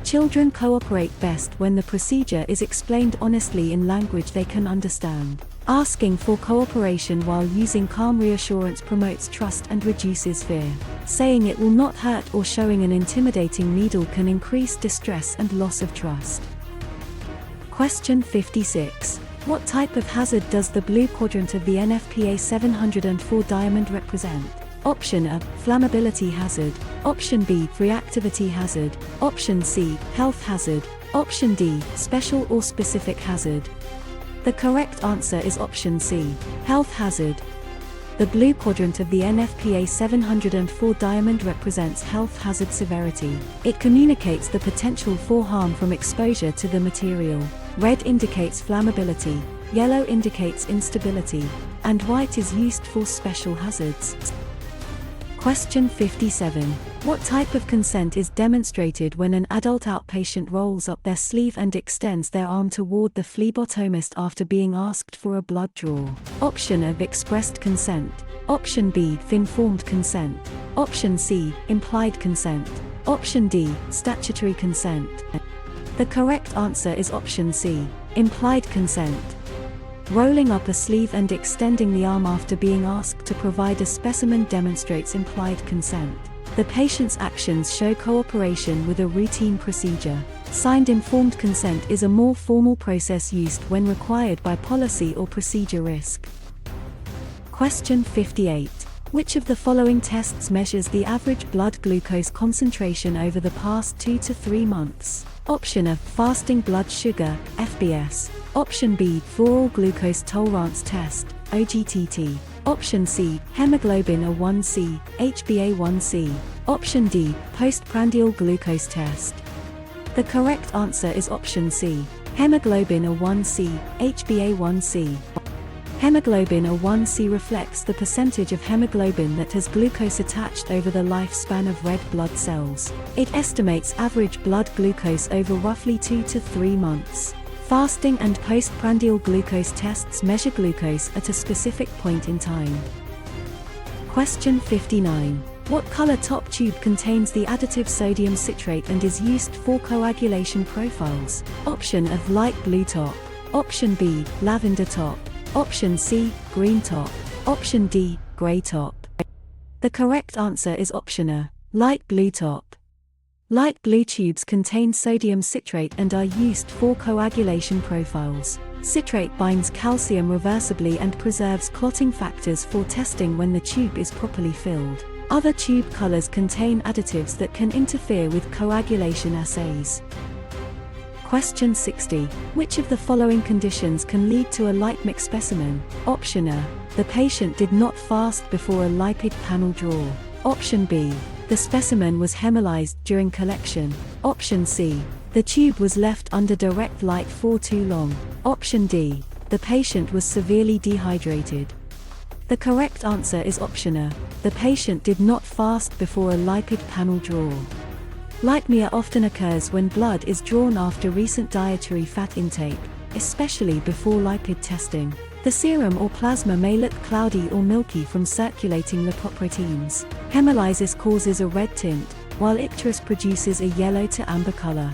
Children cooperate best when the procedure is explained honestly in language they can understand. Asking for cooperation while using calm reassurance promotes trust and reduces fear. Saying it will not hurt or showing an intimidating needle can increase distress and loss of trust. Question 56. What type of hazard does the blue quadrant of the NFPA 704 diamond represent? Option A, flammability hazard. Option B, reactivity hazard. Option C, health hazard. Option D, special or specific hazard. The correct answer is option C, health hazard. The blue quadrant of the NFPA 704 diamond represents health hazard severity. It communicates the potential for harm from exposure to the material. Red indicates flammability, yellow indicates instability, and white is used for special hazards. Question 57. What type of consent is demonstrated when an adult outpatient rolls up their sleeve and extends their arm toward the phlebotomist after being asked for a blood draw? Option A, expressed consent. Option B, informed consent. Option C, implied consent. Option D, statutory consent. The correct answer is option C, implied consent. Rolling up a sleeve and extending the arm after being asked to provide a specimen demonstrates implied consent. The patient's actions show cooperation with a routine procedure. Signed informed consent is a more formal process used when required by policy or procedure risk. Question 58. Which of the following tests measures the average blood glucose concentration over the past 2 to 3 months? Option A, fasting blood sugar, FBS. Option B, oral glucose tolerance test, OGTT. Option C, hemoglobin A1C, HbA1c. Option D, postprandial glucose test. The correct answer is option C, hemoglobin A1C, HbA1c. Hemoglobin A1c reflects the percentage of hemoglobin that has glucose attached over the lifespan of red blood cells. It estimates average blood glucose over roughly 2 to 3 months. Fasting and postprandial glucose tests measure glucose at a specific point in time. Question 59. What color top tube contains the additive sodium citrate and is used for coagulation profiles? Option of light blue top. Option B, lavender top. Option C, green top. Option D, gray top. The correct answer is option A, light blue top. Light blue tubes contain sodium citrate and are used for coagulation profiles. Citrate binds calcium reversibly and preserves clotting factors for testing when the tube is properly filled. Other tube colors contain additives that can interfere with coagulation assays. Question 60. Which of the following conditions can lead to a lipemic specimen? Option A, the patient did not fast before a lipid panel draw. Option B, the specimen was hemolyzed during collection. Option C, the tube was left under direct light for too long. Option D, the patient was severely dehydrated. The correct answer is option A, the patient did not fast before a lipid panel draw. Lipemia often occurs when blood is drawn after recent dietary fat intake, especially before lipid testing. The serum or plasma may look cloudy or milky from circulating lipoproteins. Hemolysis causes a red tint, while icterus produces a yellow to amber color.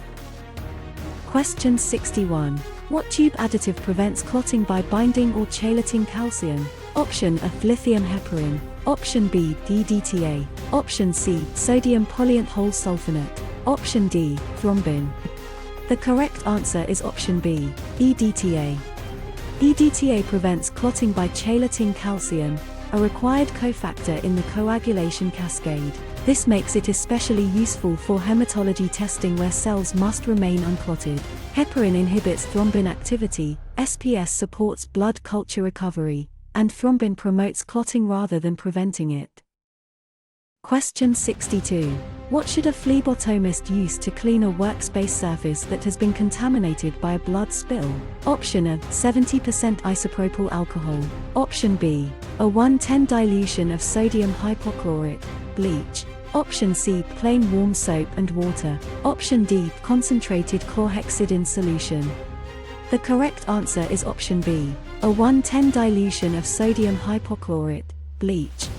Question 61. What tube additive prevents clotting by binding or chelating calcium? Option A, lithium heparin. Option B, DDTA. Option C, sodium polyant whole sulfonate. Option D, thrombin. The correct answer is option B, EDTA. EDTA prevents clotting by chelating calcium, a required cofactor in the coagulation cascade. This makes it especially useful for hematology testing where cells must remain unclotted. Heparin inhibits thrombin activity, SPS supports blood culture recovery, and thrombin promotes clotting rather than preventing it. Question 62. What should a phlebotomist use to clean a workspace surface that has been contaminated by a blood spill? Option A, 70% isopropyl alcohol. Option B, a 1:10 dilution of sodium hypochlorite, bleach. Option C, plain warm soap and water. Option D, concentrated chlorhexidine solution. The correct answer is option B, a 1:10 dilution of sodium hypochlorite, bleach.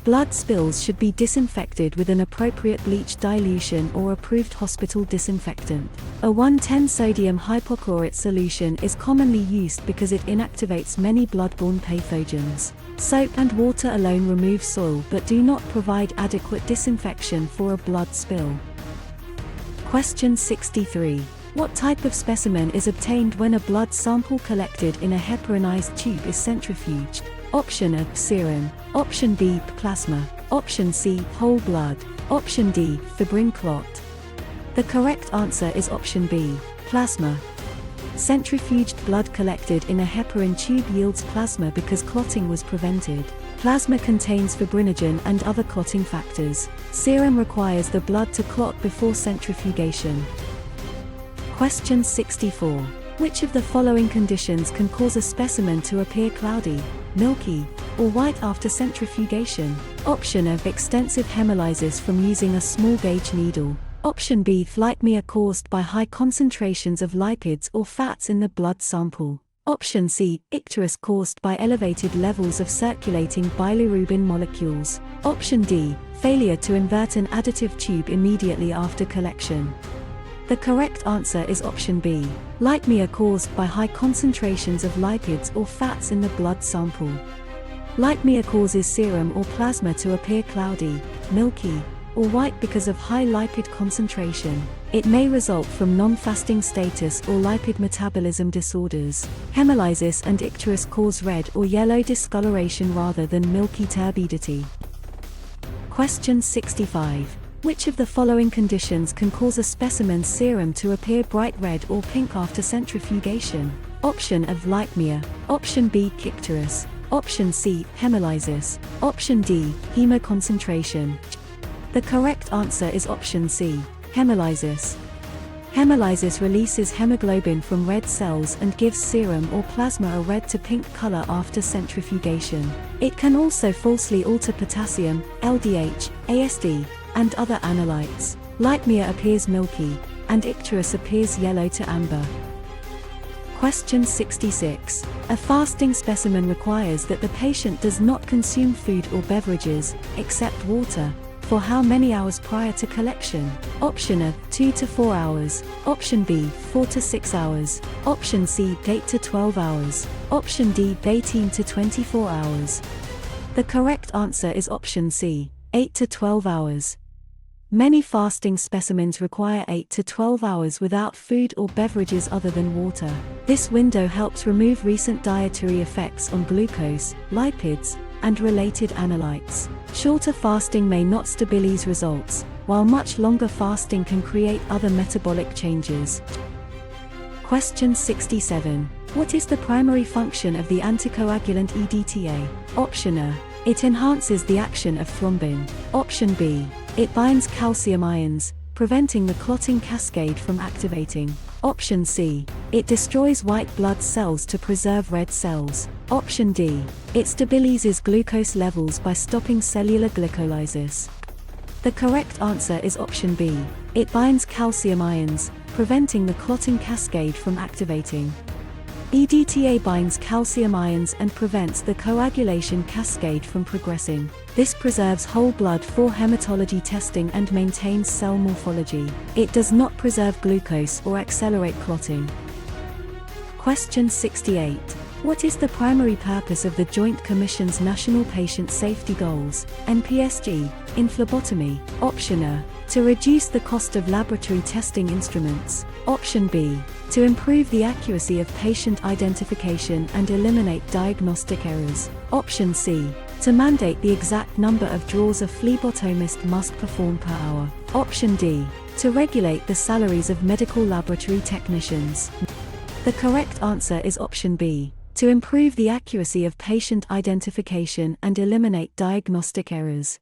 Blood spills should be disinfected with an appropriate bleach dilution or approved hospital disinfectant. A 1:10 sodium hypochlorite solution is commonly used because it inactivates many blood-borne pathogens. Soap and water alone remove soil but do not provide adequate disinfection for a blood spill. Question 63. What type of specimen is obtained when a blood sample collected in a heparinized tube is centrifuged? Option A, serum. Option B, plasma. Option C, whole blood. Option D, fibrin clot. The correct answer is option B, plasma. Centrifuged blood collected in a heparin tube yields plasma because clotting was prevented. Plasma contains fibrinogen and other clotting factors. Serum requires the blood to clot before centrifugation. Question 64. Which of the following conditions can cause a specimen to appear cloudy, milky, or white after centrifugation? Option A, extensive hemolysis from using a small gauge needle. Option B, lipemia caused by high concentrations of lipids or fats in the blood sample. Option C, icterus caused by elevated levels of circulating bilirubin molecules. Option D, failure to invert an additive tube immediately after collection. The correct answer is option B, lipemia caused by high concentrations of lipids or fats in the blood sample. Lipemia causes serum or plasma to appear cloudy, milky, or white because of high lipid concentration. It may result from non-fasting status or lipid metabolism disorders. Hemolysis and icterus cause red or yellow discoloration rather than milky turbidity. Question 65. Which of the following conditions can cause a specimen's serum to appear bright red or pink after centrifugation? Option A, lipemia. Option B, icterus. Option C, hemolysis. Option D, hemoconcentration. The correct answer is option C, hemolysis. Hemolysis releases hemoglobin from red cells and gives serum or plasma a red to pink color after centrifugation. It can also falsely alter potassium, LDH, ASD, and other analytes. Lipemia appears milky, and icterus appears yellow to amber. Question 66. A fasting specimen requires that the patient does not consume food or beverages, except water, for how many hours prior to collection? Option A, 2 to 4 hours. Option B, 4 to 6 hours. Option C, 8 to 12 hours. Option D, 18 to 24 hours. The correct answer is option C, 8 to 12 hours. Many fasting specimens require 8 to 12 hours without food or beverages other than water. This window helps remove recent dietary effects on glucose, lipids, and related analytes. Shorter fasting may not stabilize results, while much longer fasting can create other metabolic changes. Question 67. What is the primary function of the anticoagulant EDTA? Option A. It enhances the action of thrombin. Option B. It binds calcium ions, preventing the clotting cascade from activating. Option C. It destroys white blood cells to preserve red cells. Option D. It stabilizes glucose levels by stopping cellular glycolysis. The correct answer is option B. It binds calcium ions, preventing the clotting cascade from activating. EDTA binds calcium ions and prevents the coagulation cascade from progressing. This preserves whole blood for hematology testing and maintains cell morphology. It does not preserve glucose or accelerate clotting. Question 68. What is the primary purpose of the Joint Commission's National Patient Safety Goals, NPSG, in phlebotomy? Option A. To reduce the cost of laboratory testing instruments. Option B. To improve the accuracy of patient identification and eliminate diagnostic errors. Option C. To mandate the exact number of draws a phlebotomist must perform per hour. Option D. To regulate the salaries of medical laboratory technicians. The correct answer is option B. To improve the accuracy of patient identification and eliminate diagnostic errors.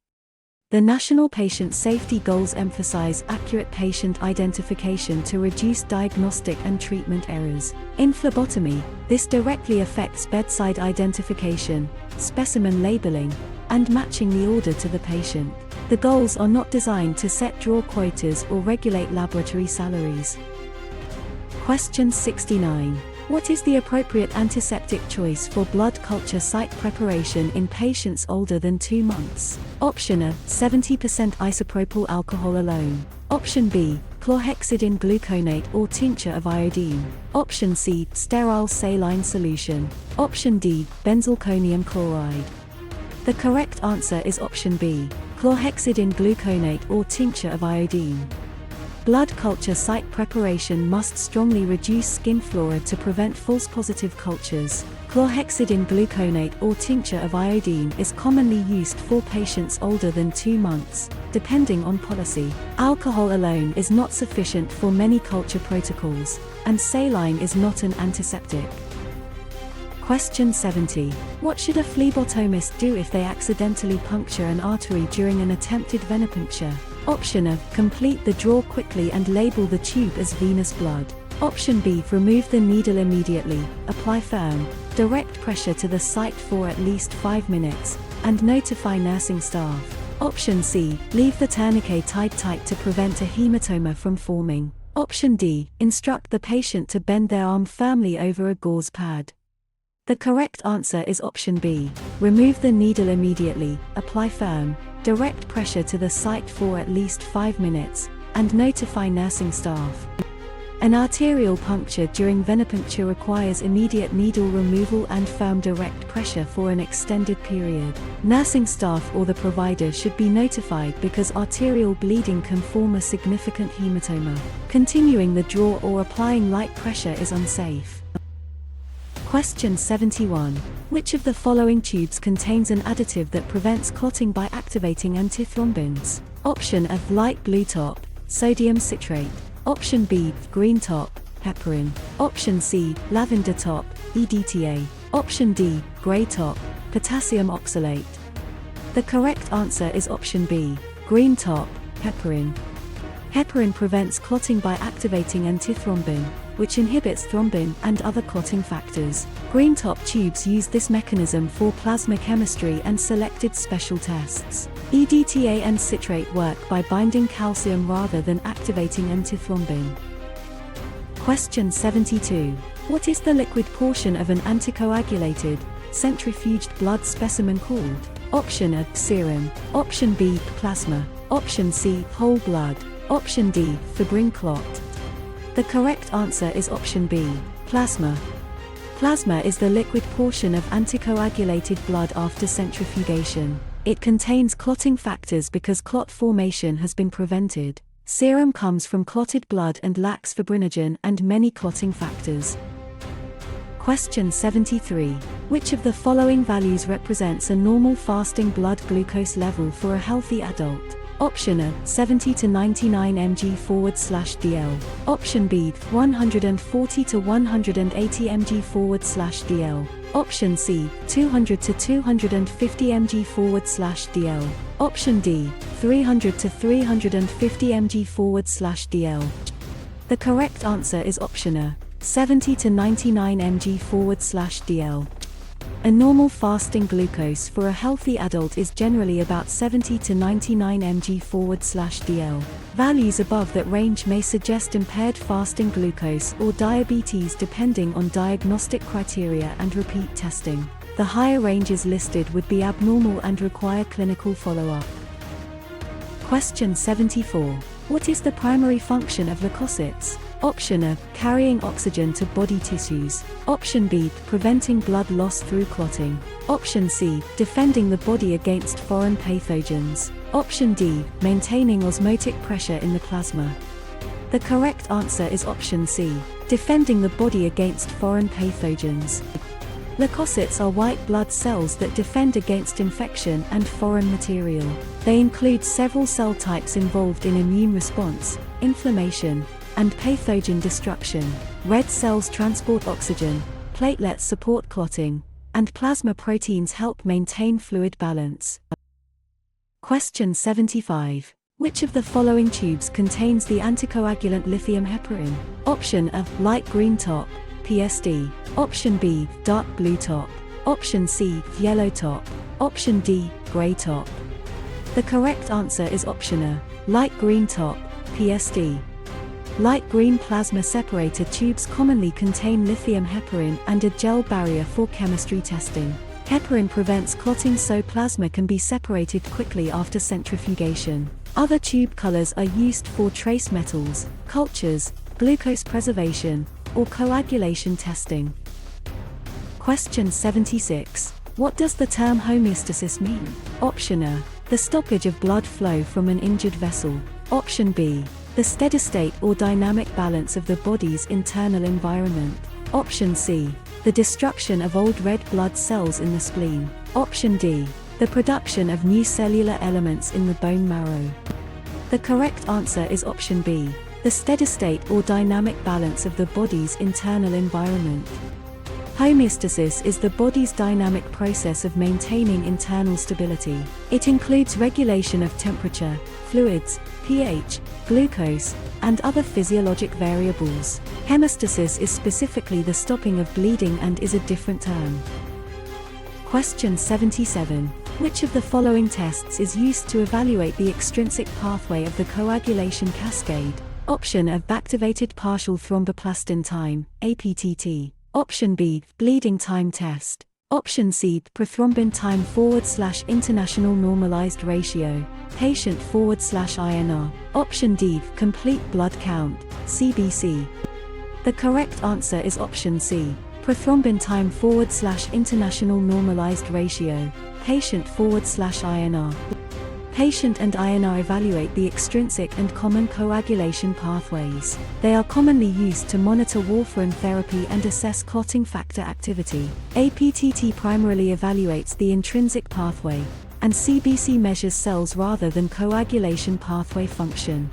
The National Patient Safety Goals emphasize accurate patient identification to reduce diagnostic and treatment errors. In phlebotomy, this directly affects bedside identification, specimen labeling, and matching the order to the patient. The goals are not designed to set draw quotas or regulate laboratory salaries. Question 69. What is the appropriate antiseptic choice for blood culture site preparation in patients older than 2 months? Option A, 70% isopropyl alcohol alone. Option B, chlorhexidine gluconate or tincture of iodine. Option C, sterile saline solution. Option D, benzalkonium chloride. The correct answer is option B, chlorhexidine gluconate or tincture of iodine. Blood culture site preparation must strongly reduce skin flora to prevent false positive cultures. Chlorhexidine gluconate or tincture of iodine is commonly used for patients older than 2 months, depending on policy. Alcohol alone is not sufficient for many culture protocols, and saline is not an antiseptic. Question 70. What should a phlebotomist do if they accidentally puncture an artery during an attempted venipuncture? Option A, complete the draw quickly and label the tube as venous blood. Option B, remove the needle immediately, apply firm, direct pressure to the site for at least 5 minutes, and notify nursing staff. Option C, leave the tourniquet tied tight to prevent a hematoma from forming. Option D, instruct the patient to bend their arm firmly over a gauze pad. The correct answer is option B, remove the needle immediately, apply firm, direct pressure to the site for at least 5 minutes, and notify nursing staff. An arterial puncture during venipuncture requires immediate needle removal and firm direct pressure for an extended period. Nursing staff or the provider should be notified because arterial bleeding can form a significant hematoma. Continuing the draw or applying light pressure is unsafe. Question 71. Which of the following tubes contains an additive that prevents clotting by activating antithrombins? Option A, light blue top, sodium citrate. Option B, green top, heparin. Option C, lavender top, EDTA. Option D, gray top, potassium oxalate. The correct answer is option B, green top, heparin. Heparin prevents clotting by activating antithrombin, which inhibits thrombin and other clotting factors. Green top tubes use this mechanism for plasma chemistry and selected special tests. EDTA and citrate work by binding calcium rather than activating antithrombin. Question 72. What is the liquid portion of an anticoagulated, centrifuged blood specimen called? Option A, serum. Option B, plasma. Option C, whole blood. Option D, fibrin clot. The correct answer is option B, plasma. Plasma is the liquid portion of anticoagulated blood after centrifugation. It contains clotting factors because clot formation has been prevented. Serum comes from clotted blood and lacks fibrinogen and many clotting factors. Question 73. Which of the following values represents a normal fasting blood glucose level for a healthy adult? Option A, 70 to 99 mg/dl. Option B, 140 to 180 mg/dl. Option C, 200 to 250 mg/dl. Option D, 300 to 350 mg/dl. The correct answer is option A, 70 to 99 mg/dl. A normal fasting glucose for a healthy adult is generally about 70 to 99 mg/dl. Values above that range may suggest impaired fasting glucose or diabetes depending on diagnostic criteria and repeat testing. The higher ranges listed would be abnormal and require clinical follow-up. Question 74. What is the primary function of leukocytes? Option A, carrying oxygen to body tissues. Option B, preventing blood loss through clotting. Option C, defending the body against foreign pathogens. Option D, maintaining osmotic pressure in the plasma. The correct answer is option C, defending the body against foreign pathogens. Leukocytes are white blood cells that defend against infection and foreign material. They include several cell types involved in immune response, inflammation, and pathogen destruction. Red cells transport oxygen, platelets support clotting, and plasma proteins help maintain fluid balance. Question 75. Which of the following tubes contains the anticoagulant lithium heparin? Option A, light green top, PSD. Option B, dark blue top. Option C, yellow top. Option D, gray top. The correct answer is option A, light green top, PSD. Light green plasma separator tubes commonly contain lithium heparin and a gel barrier for chemistry testing. Heparin prevents clotting so plasma can be separated quickly after centrifugation. Other tube colors are used for trace metals, cultures, glucose preservation, or coagulation testing. Question 76. What does the term homeostasis mean? Option A, the stoppage of blood flow from an injured vessel. Option B, the steady state or dynamic balance of the body's internal environment. Option C, the destruction of old red blood cells in the spleen. Option D, the production of new cellular elements in the bone marrow. The correct answer is option B, the steady state or dynamic balance of the body's internal environment. Homeostasis is the body's dynamic process of maintaining internal stability. It includes regulation of temperature, fluids, pH, glucose, and other physiologic variables. Hemostasis is specifically the stopping of bleeding and is a different term. Question 77. Which of the following tests is used to evaluate the extrinsic pathway of the coagulation cascade? Option A, activated partial thromboplastin time, APTT. Option B, bleeding time test. Option C, prothrombin time / international normalized ratio, patient / INR. Option D, complete blood count, CBC. The correct answer is option C, prothrombin time / international normalized ratio, patient / INR. Patient and INR evaluate the extrinsic and common coagulation pathways. They are commonly used to monitor warfarin therapy and assess clotting factor activity. APTT primarily evaluates the intrinsic pathway, and CBC measures cells rather than coagulation pathway function.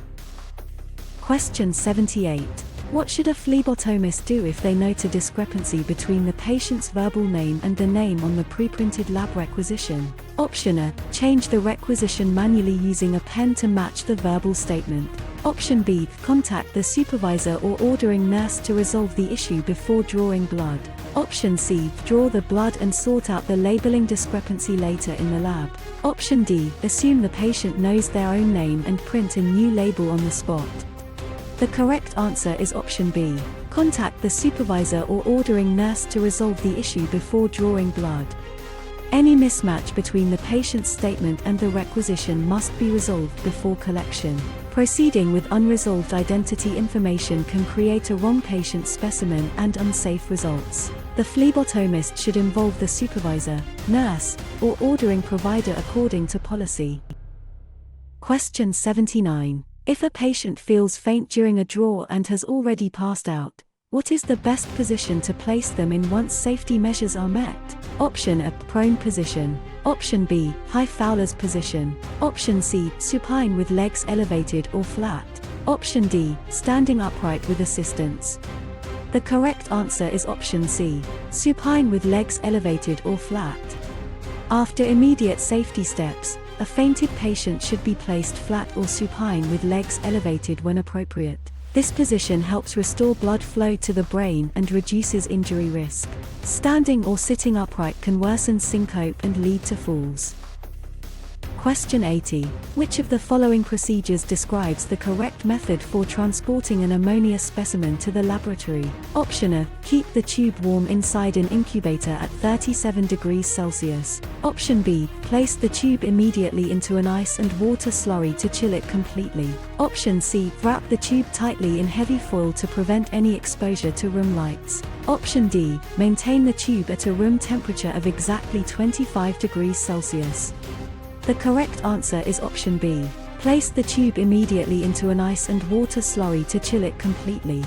Question 78. What should a phlebotomist do if they note a discrepancy between the patient's verbal name and the name on the pre-printed lab requisition? Option A, change the requisition manually using a pen to match the verbal statement. Option B, contact the supervisor or ordering nurse to resolve the issue before drawing blood. Option C, draw the blood and sort out the labeling discrepancy later in the lab. Option D, assume the patient knows their own name and print a new label on the spot. The correct answer is option B. Contact the supervisor or ordering nurse to resolve the issue before drawing blood. Any mismatch between the patient's statement and the requisition must be resolved before collection. Proceeding with unresolved identity information can create a wrong patient specimen and unsafe results. The phlebotomist should involve the supervisor, nurse, or ordering provider according to policy. Question 79. If a patient feels faint during a draw and has already passed out, what is the best position to place them in once safety measures are met? Option A, prone position. Option B, high Fowler's position. Option C, supine with legs elevated or flat. Option D, standing upright with assistance. The correct answer is option C, supine with legs elevated or flat. After immediate safety steps, a fainted patient should be placed flat or supine with legs elevated when appropriate. This position helps restore blood flow to the brain and reduces injury risk. Standing or sitting upright can worsen syncope and lead to falls. Question 80. Which of the following procedures describes the correct method for transporting an ammonia specimen to the laboratory? Option A, keep the tube warm inside an incubator at 37 degrees Celsius. Option B, place the tube immediately into an ice and water slurry to chill it completely. Option C, wrap the tube tightly in heavy foil to prevent any exposure to room lights. Option D, maintain the tube at a room temperature of exactly 25 degrees Celsius. The correct answer is option B. Place the tube immediately into an ice and water slurry to chill it completely.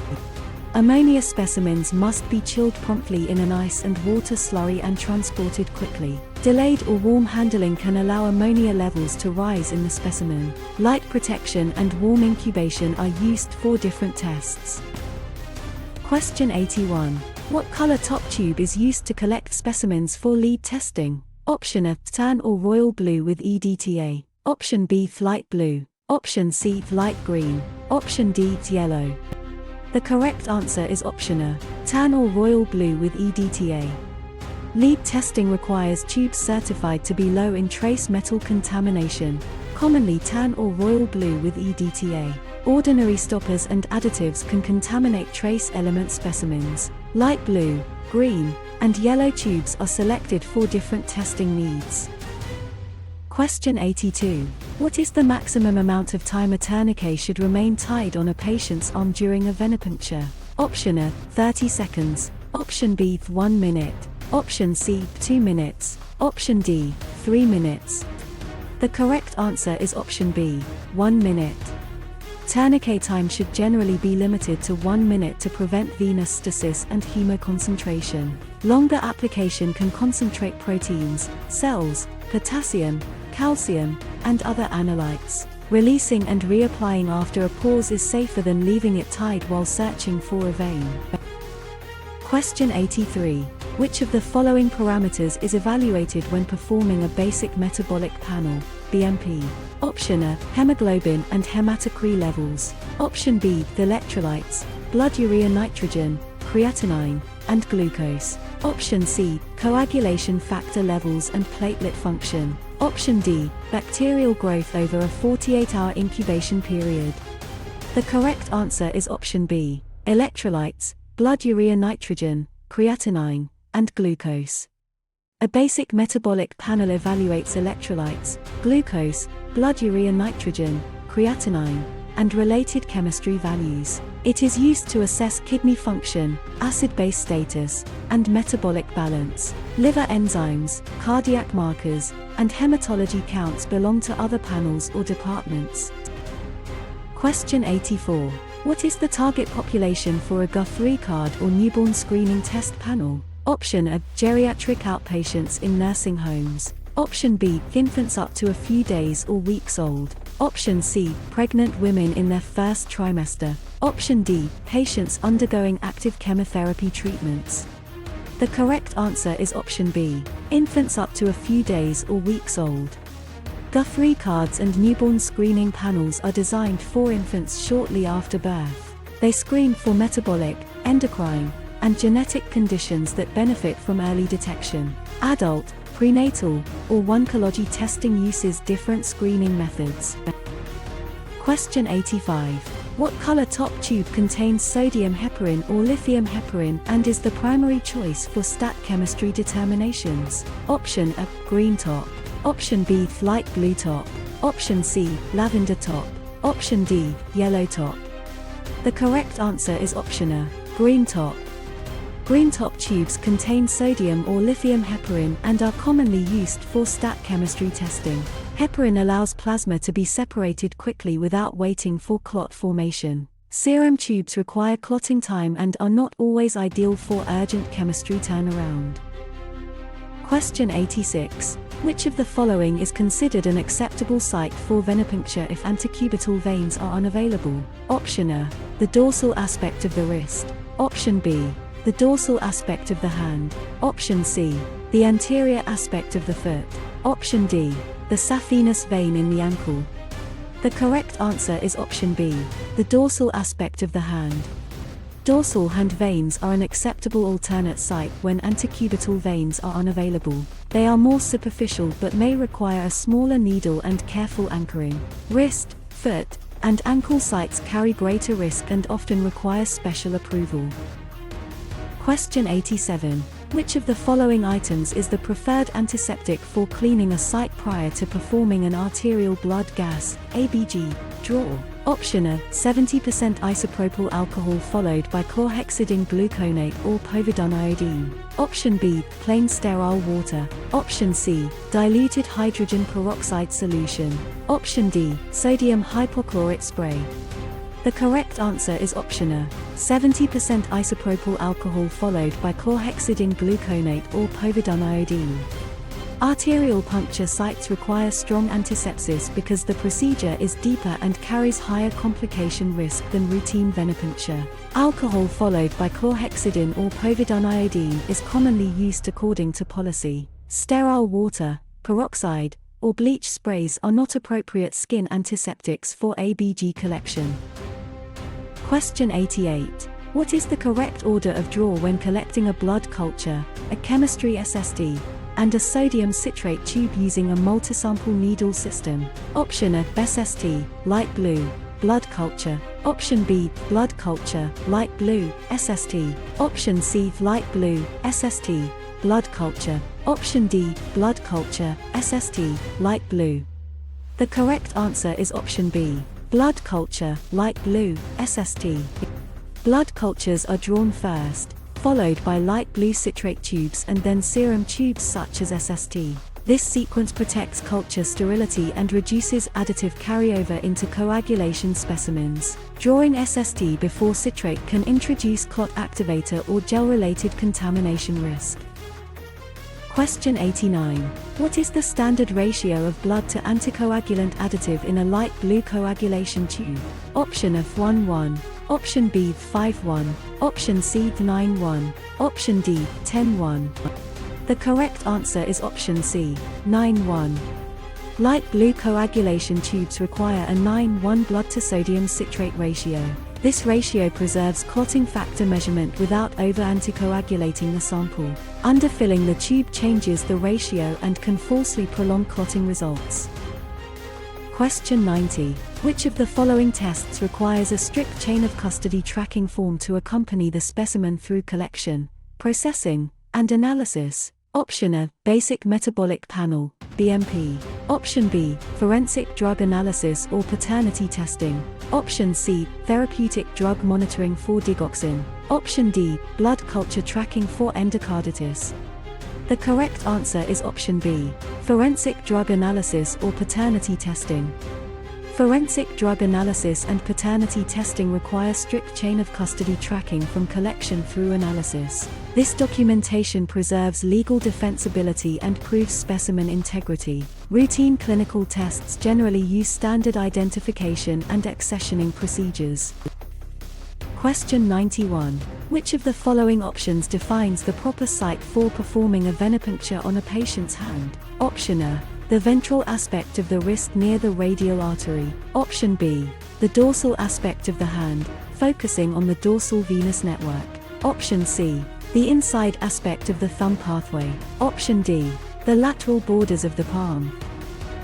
Ammonia specimens must be chilled promptly in an ice and water slurry and transported quickly. Delayed or warm handling can allow ammonia levels to rise in the specimen. Light protection and warm incubation are used for different tests. Question 81. What color top tube is used to collect specimens for lead testing? Option A, tan or royal blue with EDTA. Option B, light blue. Option C, light green. Option D, yellow. The correct answer is option A, tan or royal blue with EDTA. Lead testing requires tubes certified to be low in trace metal contamination, commonly tan or royal blue with EDTA. Ordinary stoppers and additives can contaminate trace element specimens. Light blue, green, and yellow tubes are selected for different testing needs. Question 82. What is the maximum amount of time a tourniquet should remain tied on a patient's arm during a venipuncture? Option A, 30 seconds. Option B, 1 minute. Option C, 2 minutes. Option D, 3 minutes. The correct answer is option B, 1 minute. Tourniquet time should generally be limited to 1 minute to prevent venous stasis and hemoconcentration. Longer application can concentrate proteins, cells, potassium, calcium, and other analytes. Releasing and reapplying after a pause is safer than leaving it tied while searching for a vein. Question 83. Which of the following parameters is evaluated when performing a basic metabolic panel, BMP? Option A, hemoglobin and hematocrit levels. Option B, the electrolytes, blood urea nitrogen, creatinine, and glucose. Option C, coagulation factor levels and platelet function. Option D, bacterial growth over a 48-hour incubation period. The correct answer is option B, electrolytes, blood urea nitrogen, creatinine, and glucose. A basic metabolic panel evaluates electrolytes, glucose, blood urea nitrogen, creatinine, and related chemistry values. It is used to assess kidney function, acid-base status, and metabolic balance. Liver enzymes, cardiac markers, and hematology counts belong to other panels or departments. Question 84. What is the target population for a Guthrie card or newborn screening test panel? Option A, geriatric outpatients in nursing homes. Option B, infants up to a few days or weeks old. Option C, pregnant women in their first trimester. Option D, patients undergoing active chemotherapy treatments. The correct answer is option B, infants up to a few days or weeks old. Guthrie cards and newborn screening panels are designed for infants shortly after birth. They screen for metabolic, endocrine, and genetic conditions that benefit from early detection. Adult, prenatal, or oncology testing uses different screening methods. Question 85. What color top tube contains sodium heparin or lithium heparin and is the primary choice for stat chemistry determinations? Option A, green top. Option B, light blue top. Option C, lavender top. Option D, yellow top. The correct answer is option A, green top. Green top tubes contain sodium or lithium heparin and are commonly used for stat chemistry testing. Heparin allows plasma to be separated quickly without waiting for clot formation. Serum tubes require clotting time and are not always ideal for urgent chemistry turnaround. Question 86. Which of the following is considered an acceptable site for venipuncture if antecubital veins are unavailable? Option A, the dorsal aspect of the wrist. Option B, the dorsal aspect of the hand. Option C, the anterior aspect of the foot. Option D, the saphenous vein in the ankle. The correct answer is option B, the dorsal aspect of the hand. Dorsal hand veins are an acceptable alternate site when antecubital veins are unavailable. They are more superficial but may require a smaller needle and careful anchoring. Wrist, foot, and ankle sites carry greater risk and often require special approval. Question 87. Which of the following items is the preferred antiseptic for cleaning a site prior to performing an arterial blood gas (ABG) draw? Option A, 70% isopropyl alcohol followed by chlorhexidine gluconate or povidone iodine. Option B, plain sterile water. Option C, diluted hydrogen peroxide solution. Option D, sodium hypochlorite spray. The correct answer is option A, 70% isopropyl alcohol followed by chlorhexidine gluconate or povidone iodine. Arterial puncture sites require strong antisepsis because the procedure is deeper and carries higher complication risk than routine venipuncture. Alcohol followed by chlorhexidine or povidone iodine is commonly used according to policy. Sterile water, peroxide, or bleach sprays are not appropriate skin antiseptics for ABG collection. Question 88. What is the correct order of draw when collecting a blood culture, a chemistry SSD, and a sodium citrate tube using a multisample needle system? Option A, SST, light blue, blood culture. Option B, blood culture, light blue, SST. Option C, light blue, SST, blood culture. Option D, blood culture, SST, light blue. The correct answer is option B, blood culture, light blue, SST. Blood cultures are drawn first, followed by light blue citrate tubes and then serum tubes such as SST. This sequence protects culture sterility and reduces additive carryover into coagulation specimens. Drawing SST before citrate can introduce clot activator or gel-related contamination risk. Question 89. What is the standard ratio of blood to anticoagulant additive in a light blue coagulation tube? Option A, 1:1. Option B, 5:1. Option C, 9:1. Option D, 10:1. The correct answer is option C, 9:1. Light blue coagulation tubes require a 9:1 blood to sodium citrate ratio. This ratio preserves clotting factor measurement without over-anticoagulating the sample. Underfilling the tube changes the ratio and can falsely prolong clotting results. Question 90. Which of the following tests requires a strict chain of custody tracking form to accompany the specimen through collection, processing, and analysis? Option A, basic metabolic panel, BMP. Option B, forensic drug analysis or paternity testing. Option C, therapeutic drug monitoring for digoxin. Option D, blood culture tracking for endocarditis. The correct answer is option B, forensic drug analysis or paternity testing. Forensic drug analysis and paternity testing require strict chain of custody tracking from collection through analysis. This documentation preserves legal defensibility and proves specimen integrity. Routine clinical tests generally use standard identification and accessioning procedures. Question 91. Which of the following options defines the proper site for performing a venipuncture on a patient's hand? Option A, the ventral aspect of the wrist near the radial artery. Option B, the dorsal aspect of the hand, focusing on the dorsal venous network. Option C, the inside aspect of the thumb pathway. Option D, the lateral borders of the palm.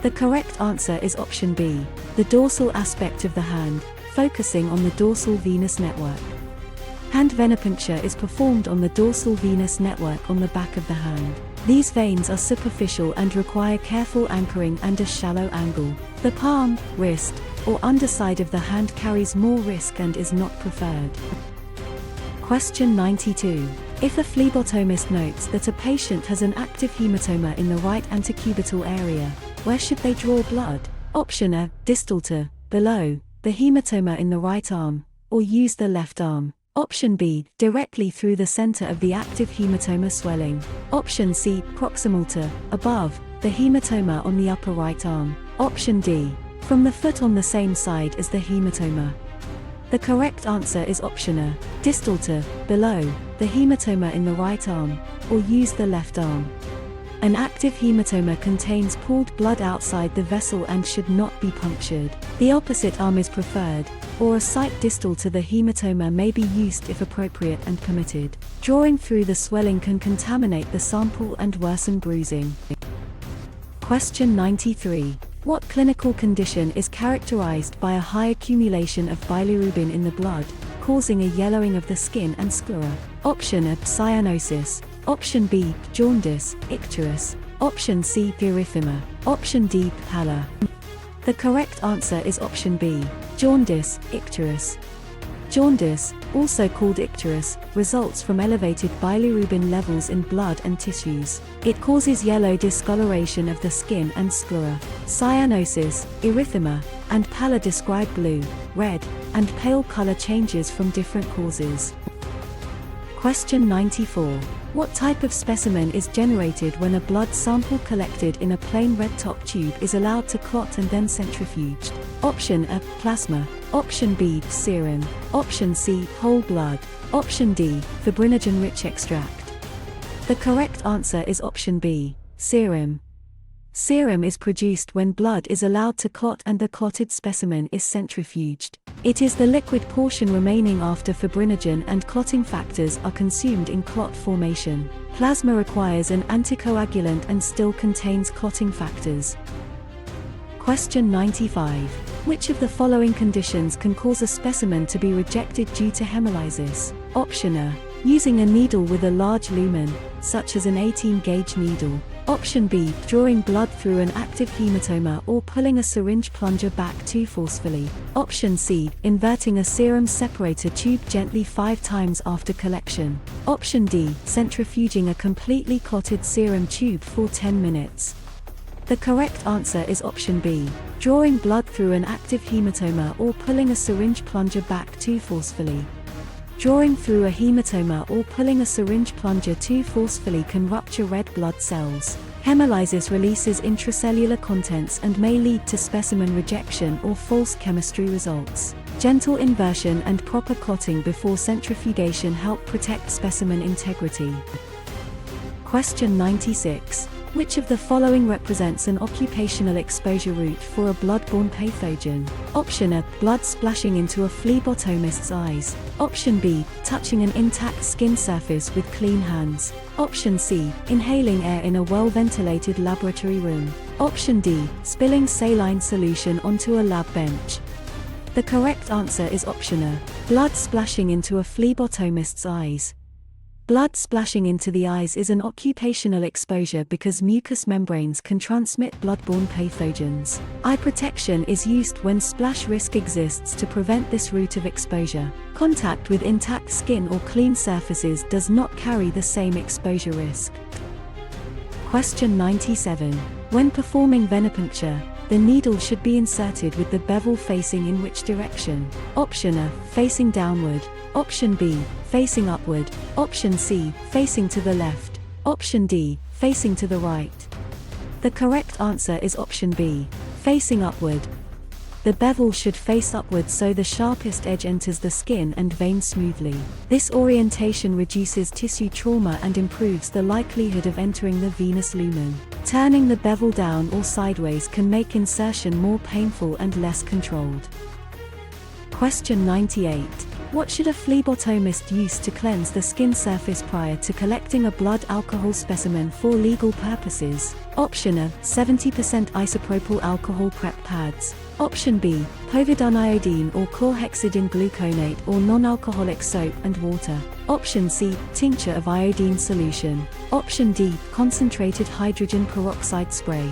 The correct answer is option B, the dorsal aspect of the hand, focusing on the dorsal venous network. Hand venipuncture is performed on the dorsal venous network on the back of the hand. These veins are superficial and require careful anchoring and a shallow angle. The palm, wrist, or underside of the hand carries more risk and is not preferred. Question 92. If a phlebotomist notes that a patient has an active hematoma in the right antecubital area, where should they draw blood? Option A, distal to, below, the hematoma in the right arm, or use the left arm. Option B, directly through the center of the active hematoma swelling. Option C, proximal to, above, the hematoma on the upper right arm. Option D, from the foot on the same side as the hematoma. The correct answer is option A, distal to, below, the hematoma in the right arm, or use the left arm. An active hematoma contains pooled blood outside the vessel and should not be punctured. The opposite arm is preferred, or a site distal to the hematoma may be used if appropriate and permitted. Drawing through the swelling can contaminate the sample and worsen bruising. Question 93. What clinical condition is characterized by a high accumulation of bilirubin in the blood, causing a yellowing of the skin and sclera? Option A, cyanosis. Option B, jaundice, icterus. Option C, erythema. Option D, pallor. The correct answer is option B, jaundice, icterus. Jaundice, also called icterus, results from elevated bilirubin levels in blood and tissues. It causes yellow discoloration of the skin and sclera. Cyanosis, erythema, and pallor describe blue, red, and pale color changes from different causes. Question 94. What type of specimen is generated when a blood sample collected in a plain red top tube is allowed to clot and then centrifuged? Option A, plasma. Option B, serum. Option C, whole blood. Option D, fibrinogen-rich extract. The correct answer is option B, serum. Serum is produced when blood is allowed to clot and the clotted specimen is centrifuged. It is the liquid portion remaining after fibrinogen and clotting factors are consumed in clot formation. Plasma requires an anticoagulant and still contains clotting factors. Question 95. Which of the following conditions can cause a specimen to be rejected due to hemolysis? Option A, using a needle with a large lumen, such as an 18-gauge needle. Option B, drawing blood through an active hematoma or pulling a syringe plunger back too forcefully. Option C, inverting a serum separator tube gently 5 times after collection. Option D, centrifuging a completely clotted serum tube for 10 minutes. The correct answer is option B, drawing blood through an active hematoma or pulling a syringe plunger back too forcefully. Drawing through a hematoma or pulling a syringe plunger too forcefully can rupture red blood cells. Hemolysis releases intracellular contents and may lead to specimen rejection or false chemistry results. Gentle inversion and proper clotting before centrifugation help protect specimen integrity. Question 96. Which of the following represents an occupational exposure route for a blood-borne pathogen? Option A, blood splashing into a phlebotomist's eyes. Option B, touching an intact skin surface with clean hands. Option C, inhaling air in a well-ventilated laboratory room. Option D, spilling saline solution onto a lab bench. The correct answer is option A, blood splashing into a phlebotomist's eyes. Blood splashing into the eyes is an occupational exposure because mucous membranes can transmit blood-borne pathogens. Eye protection is used when splash risk exists to prevent this route of exposure. Contact with intact skin or clean surfaces does not carry the same exposure risk. Question 97. When performing venipuncture, the needle should be inserted with the bevel facing in which direction? Option A, facing downward. Option B, facing upward. Option C, facing to the left. Option D, facing to the right. The correct answer is option B, facing upward. The bevel should face upward so the sharpest edge enters the skin and vein smoothly. This orientation reduces tissue trauma and improves the likelihood of entering the venous lumen. Turning the bevel down or sideways can make insertion more painful and less controlled. Question 98. What should a phlebotomist use to cleanse the skin surface prior to collecting a blood alcohol specimen for legal purposes? Option A, 70% isopropyl alcohol prep pads. Option B, povidone iodine or chlorhexidine gluconate or non-alcoholic soap and water. Option C, tincture of iodine solution. Option D, concentrated hydrogen peroxide spray.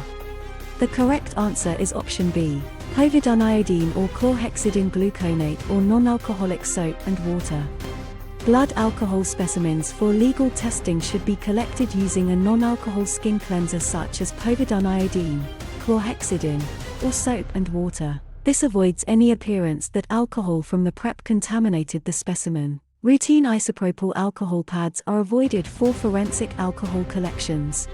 The correct answer is option B, povidone iodine or chlorhexidine gluconate or non-alcoholic soap and water. Blood alcohol specimens for legal testing should be collected using a non-alcohol skin cleanser such as povidone iodine, chlorhexidine, or soap and water. This avoids any appearance that alcohol from the prep contaminated the specimen. Routine isopropyl alcohol pads are avoided for forensic alcohol collections.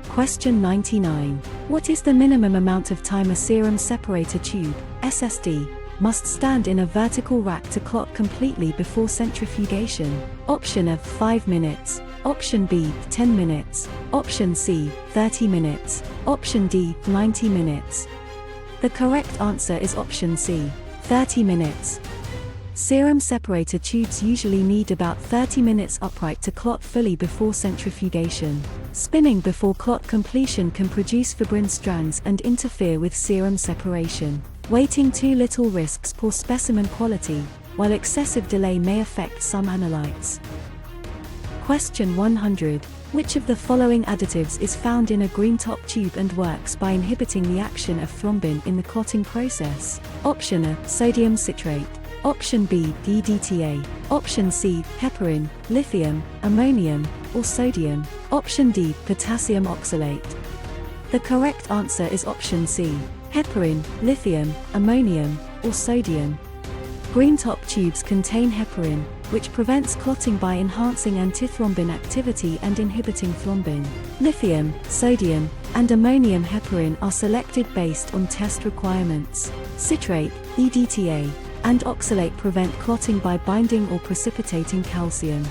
Question 99. What is the minimum amount of time a serum separator tube, SSD, must stand in a vertical rack to clot completely before centrifugation? Option A, 5 minutes. Option B, 10 minutes. Option C, 30 minutes. Option D, 90 minutes. The correct answer is option C, 30 minutes. Serum separator tubes usually need about 30 minutes upright to clot fully before centrifugation. Spinning before clot completion can produce fibrin strands and interfere with serum separation. Waiting too little risks poor specimen quality, while excessive delay may affect some analytes. Question 100. Which of the following additives is found in a green top tube and works by inhibiting the action of thrombin in the clotting process? Option A, sodium citrate. Option B, EDTA. Option C, heparin, lithium, ammonium, or sodium. Option D, potassium oxalate. The correct answer is option C, heparin, lithium, ammonium, or sodium. Green top tubes contain heparin, which prevents clotting by enhancing antithrombin activity and inhibiting thrombin. Lithium, sodium, and ammonium heparin are selected based on test requirements. Citrate, EDTA, and oxalate prevent clotting by binding or precipitating calcium.